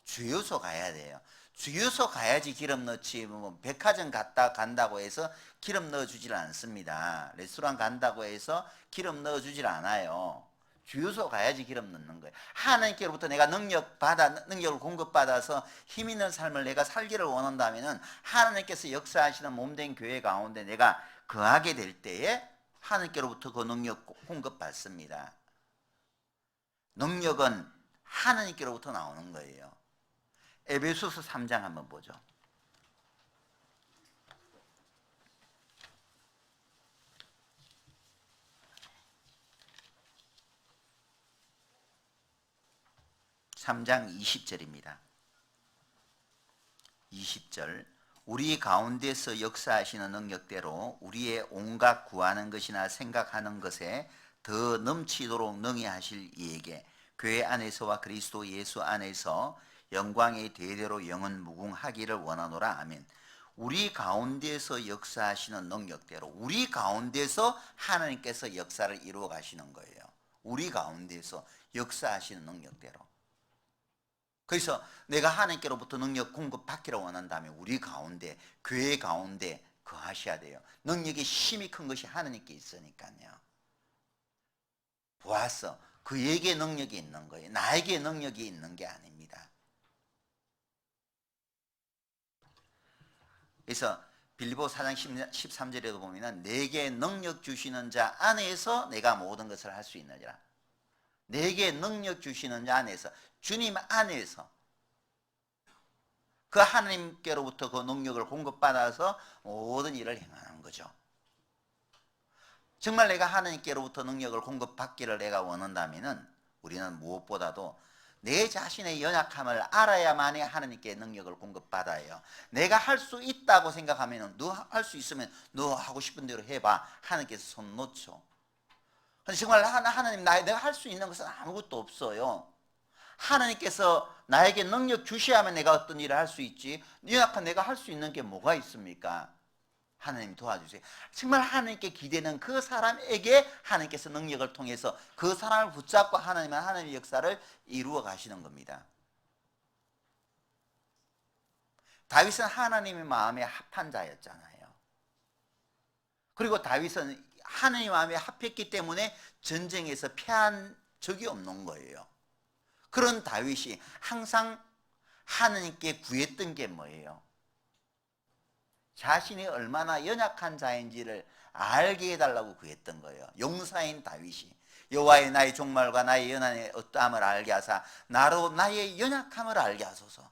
주유소 가야 돼요. 주유소 가야지 기름 넣지 뭐 백화점 간다고 해서 기름 넣어주질 않습니다. 레스토랑 간다고 해서 기름 넣어주질 않아요. 주유소 가야지 기름 넣는 거예요. 하나님께로부터 내가 능력을 공급받아서 힘 있는 삶을 내가 살기를 원한다면은 하나님께서 역사하시는 몸된 교회 가운데 내가 거하게 될 때에 하나님께로부터 그 능력 공급받습니다. 능력은 하나님께로부터 나오는 거예요. 에베소서 3장 한번 보죠. (3장) 20절입니다. 20절 우리 가운데서 역사하시는 능력대로 우리의 온갖 구하는 것이나 생각하는 것에 더 넘치도록 능히 하실 이에게 교회 안에서와 그리스도 예수 안에서 영광이 대대로 영원 무궁하기를 원하노라. 아멘. 우리 가운데서 역사하시는 능력대로 우리 가운데서 하나님께서 역사를 이루어 가시는 거예요. 우리 가운데서 역사하시는 능력대로. 그래서 내가 하나님께로부터 능력 공급받기를 원한다면 우리 가운데 교회 가운데 거하셔야 돼요. 능력이 힘이 큰 것이 하나님께 있으니까요. 보았어. 그에게 능력이 있는 거예요. 나에게 능력이 있는 게 아닙니다. 그래서 빌립보 4장 13절에도 보면 내게 능력 주시는 자 안에서 내가 모든 것을 할 수 있느니라. 내게 능력 주시는 자 안에서, 주님 안에서 그 하나님께로부터 그 능력을 공급받아서 모든 일을 행하는 거죠. 정말 내가 하나님께로부터 능력을 공급받기를 내가 원한다면 우리는 무엇보다도 내 자신의 연약함을 알아야만이 하나님께 능력을 공급받아요. 내가 할 수 있다고 생각하면 너 할 수 있으면 너 하고 싶은 대로 해봐. 하나님께서 손 놓죠. 정말 하나님 내가 할 수 있는 것은 아무것도 없어요. 하나님께서 나에게 능력 주셔야만 내가 어떤 일을 할 수 있지. 연약한 내가 할 수 있는 게 뭐가 있습니까? 하나님 도와주세요. 정말 하나님께 기대는 그 사람에게 하나님께서 능력을 통해서 그 사람을 붙잡고 하나님의 역사를 이루어 가시는 겁니다. 다윗은 하나님의 마음에 합한 자였잖아요. 그리고 다윗은 하나님의 마음에 합했기 때문에 전쟁에서 패한 적이 없는 거예요. 그런 다윗이 항상 하나님께 구했던 게 뭐예요? 자신이 얼마나 연약한 자인지를 알게 해달라고 구했던 거예요. 용사인 다윗이 여호와의 나의 종말과 나의 연한의 어떠함을 알게 하사 나로 나의 연약함을 알게 하소서.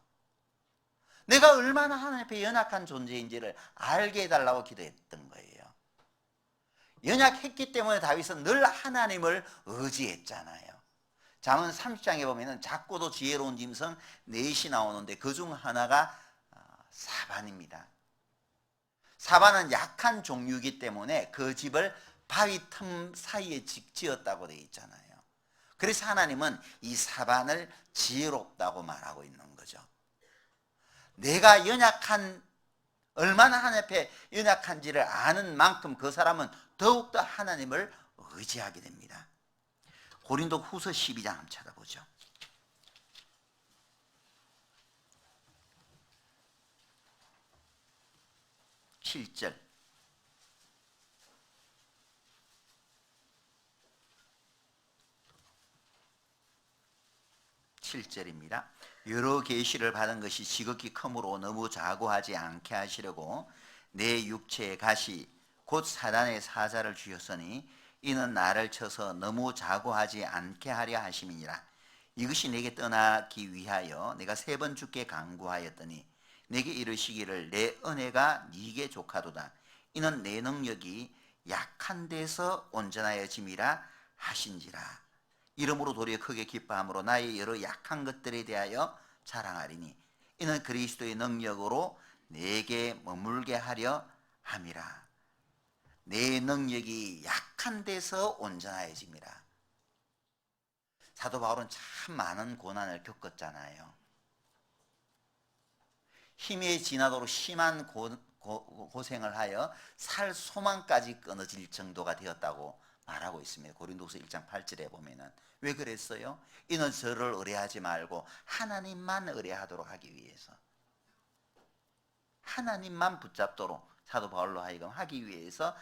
내가 얼마나 하나님 앞에 연약한 존재인지를 알게 해달라고 기도했던 거예요. 연약했기 때문에 다윗은 늘 하나님을 의지했잖아요. 잠언 30장에 보면 작고도 지혜로운 짐승 넷이 나오는데 그중 하나가 사반입니다. 사반은 약한 종류이기 때문에 그 집을 바위 틈 사이에 지었다고 되어 있잖아요. 그래서 하나님은 이 사반을 지혜롭다고 말하고 있는 거죠. 내가 얼마나 하나님 앞에 연약한지를 아는 만큼 그 사람은 더욱더 하나님을 의지하게 됩니다. 고린도 후서 12장 한번 찾아보죠. 7절 7절입니다. 여러 계시를 받은 것이 지극히 크므로 너무 자고하지 않게 하시려고 내 육체에 가시 곧 사단의 사자를 주셨으니 이는 나를 쳐서 너무 자고하지 않게 하려 하심이니라. 이것이 내게 떠나기 위하여 내가 3번 주께 간구하였더니 내게 이르시기를 내 은혜가 네게 족하도다. 이는 내 능력이 약한 데서 온전하여짐이라 하신지라. 이러므로 도리어 크게 기뻐함으로 나의 여러 약한 것들에 대하여 자랑하리니 이는 그리스도의 능력으로 내게 머물게 하려 함이라. 내 능력이 약한 데서 온전하여짐이라. 사도 바울은 참 많은 고난을 겪었잖아요. 힘이 지나도록 심한 고생을 하여 살 소망까지 끊어질 정도가 되었다고 말하고 있습니다. 고린도서 1장 8절에 보면은 왜 그랬어요? 이는 저를 의뢰하지 말고 하나님만 의뢰하도록 하기 위해서, 하나님만 붙잡도록 사도 바울로 하여금 하기 위해서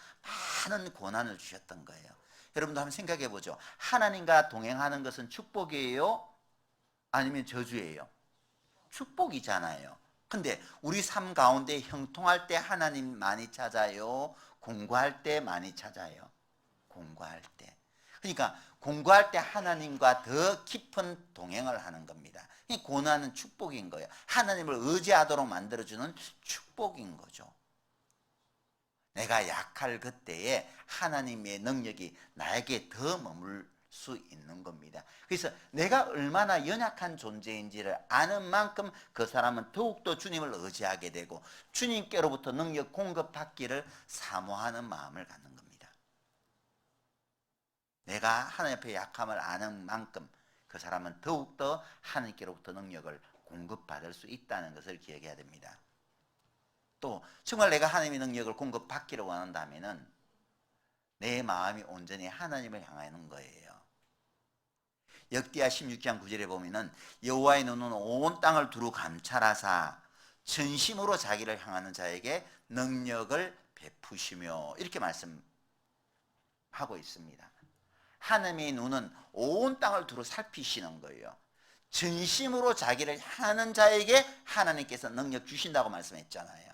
많은 고난을 주셨던 거예요. 여러분도 한번 생각해 보죠. 하나님과 동행하는 것은 축복이에요? 아니면 저주예요? 축복이잖아요. 근데 우리 삶 가운데 형통할 때 하나님 많이 찾아요? 공부할 때 많이 찾아요? 공부할 때. 그러니까 공부할 때 하나님과 더 깊은 동행을 하는 겁니다. 고난은 축복인 거예요. 하나님을 의지하도록 만들어주는 축복인 거죠. 내가 약할 그때에 하나님의 능력이 나에게 더 머물 수 있는 겁니다. 그래서 내가 얼마나 연약한 존재인지를 아는 만큼 그 사람은 더욱더 주님을 의지하게 되고 주님께로부터 능력 공급받기를 사모하는 마음을 갖는 겁니다. 내가 하나님 앞에 약함을 아는 만큼 그 사람은 더욱더 하나님께로부터 능력을 공급받을 수 있다는 것을 기억해야 됩니다. 또 정말 내가 하나님의 능력을 공급받기를 원한다면 내 마음이 온전히 하나님을 향하는 거예요. 역대하 16장 9절에 보면은 여호와의 눈은 온 땅을 두루 감찰하사 전심으로 자기를 향하는 자에게 능력을 베푸시며 이렇게 말씀하고 있습니다. 하나님의 눈은 온 땅을 두루 살피시는 거예요. 전심으로 자기를 향하는 자에게 하나님께서 능력 주신다고 말씀했잖아요.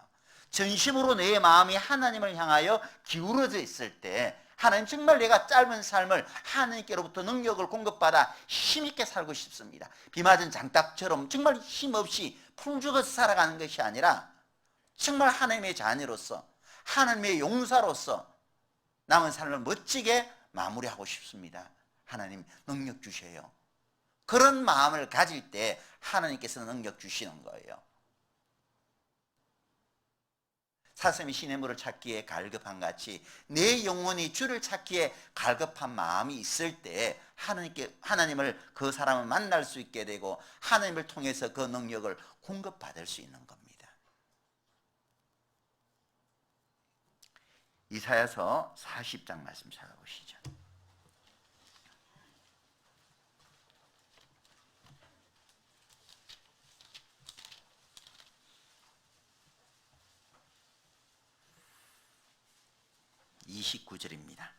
전심으로 내 마음이 하나님을 향하여 기울어져 있을 때 하나님 정말 내가 짧은 삶을 하나님께로부터 능력을 공급받아 힘있게 살고 싶습니다. 비 맞은 장닭처럼 정말 힘없이 풀죽어서 살아가는 것이 아니라 정말 하나님의 자녀로서 하나님의 용사로서 남은 삶을 멋지게 마무리하고 싶습니다. 하나님 능력 주셔요. 그런 마음을 가질 때 하나님께서 능력 주시는 거예요. 사슴이 시냇물을 찾기에 갈급한 같이 내 영혼이 주를 찾기에 갈급한 마음이 있을 때 하나님을 그 사람을 만날 수 있게 되고 하나님을 통해서 그 능력을 공급받을 수 있는 겁니다. 이사야서 40장 말씀 찾아보시죠. (29절입니다)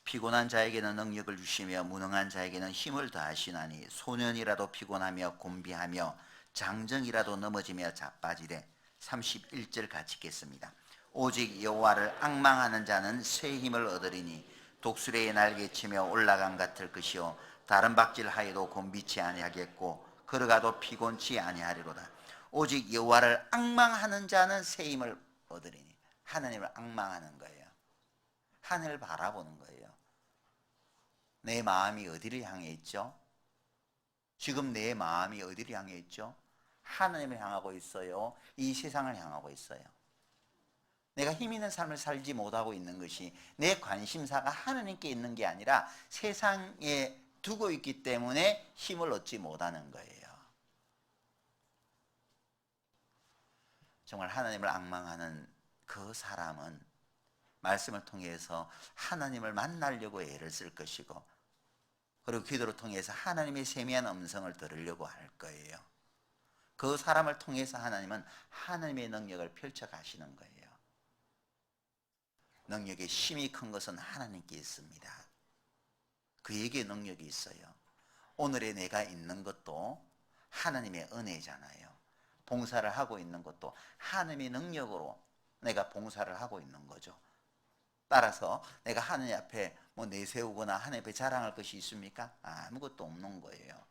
피곤한 자에게는 능력을 주시며 무능한 자에게는 힘을 더하시나니 소년이라도 피곤하며 곤비하며 장정이라도 넘어지며 자빠지되 31절 같이 읽겠습니다. 오직 여호와를 앙망하는 자는 새 힘을 얻으리니 독수리의 날개치며 올라감 같을 것이요 다른 박질하여도 곤비치 아니하겠고 걸어가도 피곤치 아니하리로다. 오직 여호와를 앙망하는 자는 새 힘을 얻으리니 하나님을 앙망하는 거예요. 하늘을 바라보는 거예요. 내 마음이 어디를 향해 있죠? 지금 내 마음이 어디를 향해 있죠? 하나님을 향하고 있어요? 이 세상을 향하고 있어요? 내가 힘 있는 삶을 살지 못하고 있는 것이 내 관심사가 하나님께 있는 게 아니라 세상에 두고 있기 때문에 힘을 얻지 못하는 거예요. 정말 하나님을 앙망하는 그 사람은 말씀을 통해서 하나님을 만나려고 애를 쓸 것이고 그리고 기도를 통해서 하나님의 세미한 음성을 들으려고 할 거예요. 그 사람을 통해서 하나님은 하나님의 능력을 펼쳐 가시는 거예요. 능력의 힘이 큰 것은 하나님께 있습니다. 그에게 능력이 있어요. 오늘의 내가 있는 것도 하나님의 은혜잖아요. 봉사를 하고 있는 것도 하나님의 능력으로 내가 봉사를 하고 있는 거죠. 따라서 내가 하나님 앞에 뭐 내세우거나 하나님 앞에 자랑할 것이 있습니까? 아무것도 없는 거예요.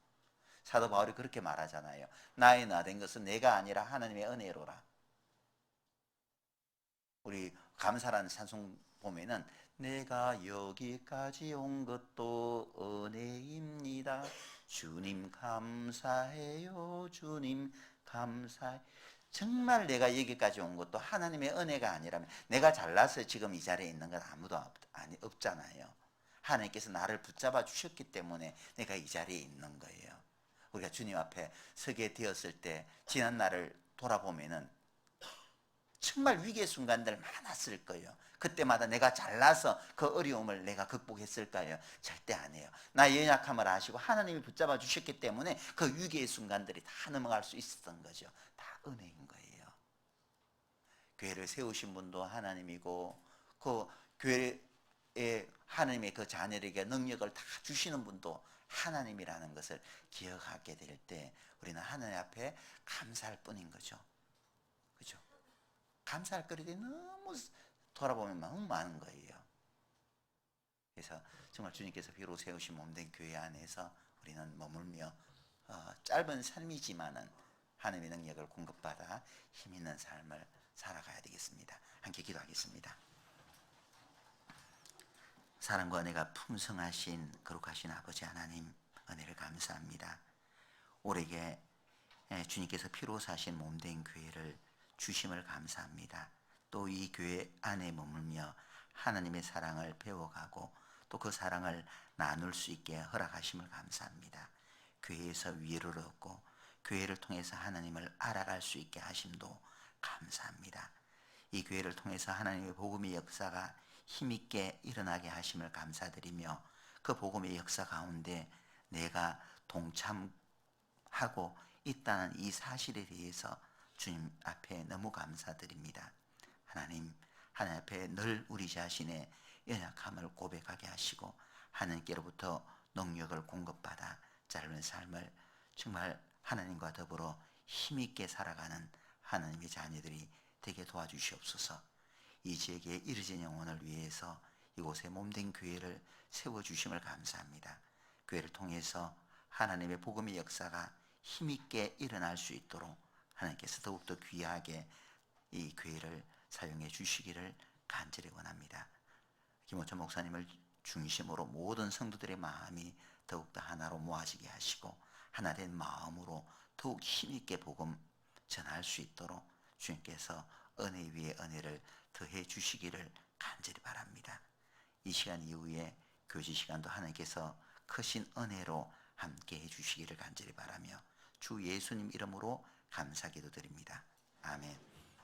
사도 바울이 그렇게 말하잖아요. 나의 나 된 것은 내가 아니라 하나님의 은혜로라. 우리 감사라는 찬송 보면은 내가 여기까지 온 것도 은혜입니다. 주님 감사해요. 주님 감사해. 정말 내가 여기까지 온 것도 하나님의 은혜가 아니라면, 내가 잘나서 지금 이 자리에 있는 건 아무도 없잖아요. 하나님께서 나를 붙잡아 주셨기 때문에 내가 이 자리에 있는 거예요. 우리가 주님 앞에 서게 되었을 때 지난 날을 돌아보면은 정말 위기의 순간들 많았을 거예요. 그때마다 내가 잘나서 그 어려움을 내가 극복했을까요? 절대 아니에요. 나의 연약함을 아시고 하나님이 붙잡아 주셨기 때문에 그 위기의 순간들이 다 넘어갈 수 있었던 거죠. 다 은혜인 거예요. 교회를 세우신 분도 하나님이고, 그 교회에 하나님의 그 자녀에게 능력을 다 주시는 분도 하나님이라는 것을 기억하게 될 때 우리는 하나님 앞에 감사할 뿐인 거죠. 그죠? 감사할 거리들이 너무 돌아보면 너무 많은 거예요. 그래서 정말 주님께서 비로 세우신 몸된 교회 안에서 우리는 머물며 짧은 삶이지만은 하나님의 능력을 공급받아 힘 있는 삶을 살아가야 되겠습니다. 함께 기도하겠습니다. 사랑과 은혜가 풍성하신 거룩하신 아버지 하나님, 은혜를 감사합니다. 우리에게 주님께서 피로 사신 몸된 교회를 주심을 감사합니다. 또 이 교회 안에 머물며 하나님의 사랑을 배워가고 또 그 사랑을 나눌 수 있게 허락하심을 감사합니다. 교회에서 위로를 얻고 교회를 통해서 하나님을 알아갈 수 있게 하심도 감사합니다. 이 교회를 통해서 하나님의 복음의 역사가 힘있게 일어나게 하심을 감사드리며, 그 복음의 역사 가운데 내가 동참하고 있다는 이 사실에 대해서 주님 앞에 너무 감사드립니다. 하나님 앞에 늘 우리 자신의 연약함을 고백하게 하시고 하나님께로부터 능력을 공급받아 짧은 삶을 정말 하나님과 더불어 힘있게 살아가는 하나님의 자녀들이 되게 도와주시옵소서. 이 지역에 이르진 영혼을 위해서 이곳에 몸된 교회를 세워주심을 감사합니다. 교회를 통해서 하나님의 복음의 역사가 힘있게 일어날 수 있도록 하나님께서 더욱더 귀하게 이 교회를 사용해 주시기를 간절히 원합니다. 김호천 목사님을 중심으로 모든 성도들의 마음이 더욱더 하나로 모아지게 하시고 하나 된 마음으로 더욱 힘있게 복음 전할 수 있도록 주님께서 은혜 위에 은혜를 더해 주시기를 간절히 바랍니다. 이 시간 이후에 교제 시간도 하나님께서 크신 은혜로 함께 해주시기를 간절히 바라며 주 예수님 이름으로 감사 기도드립니다. 아멘.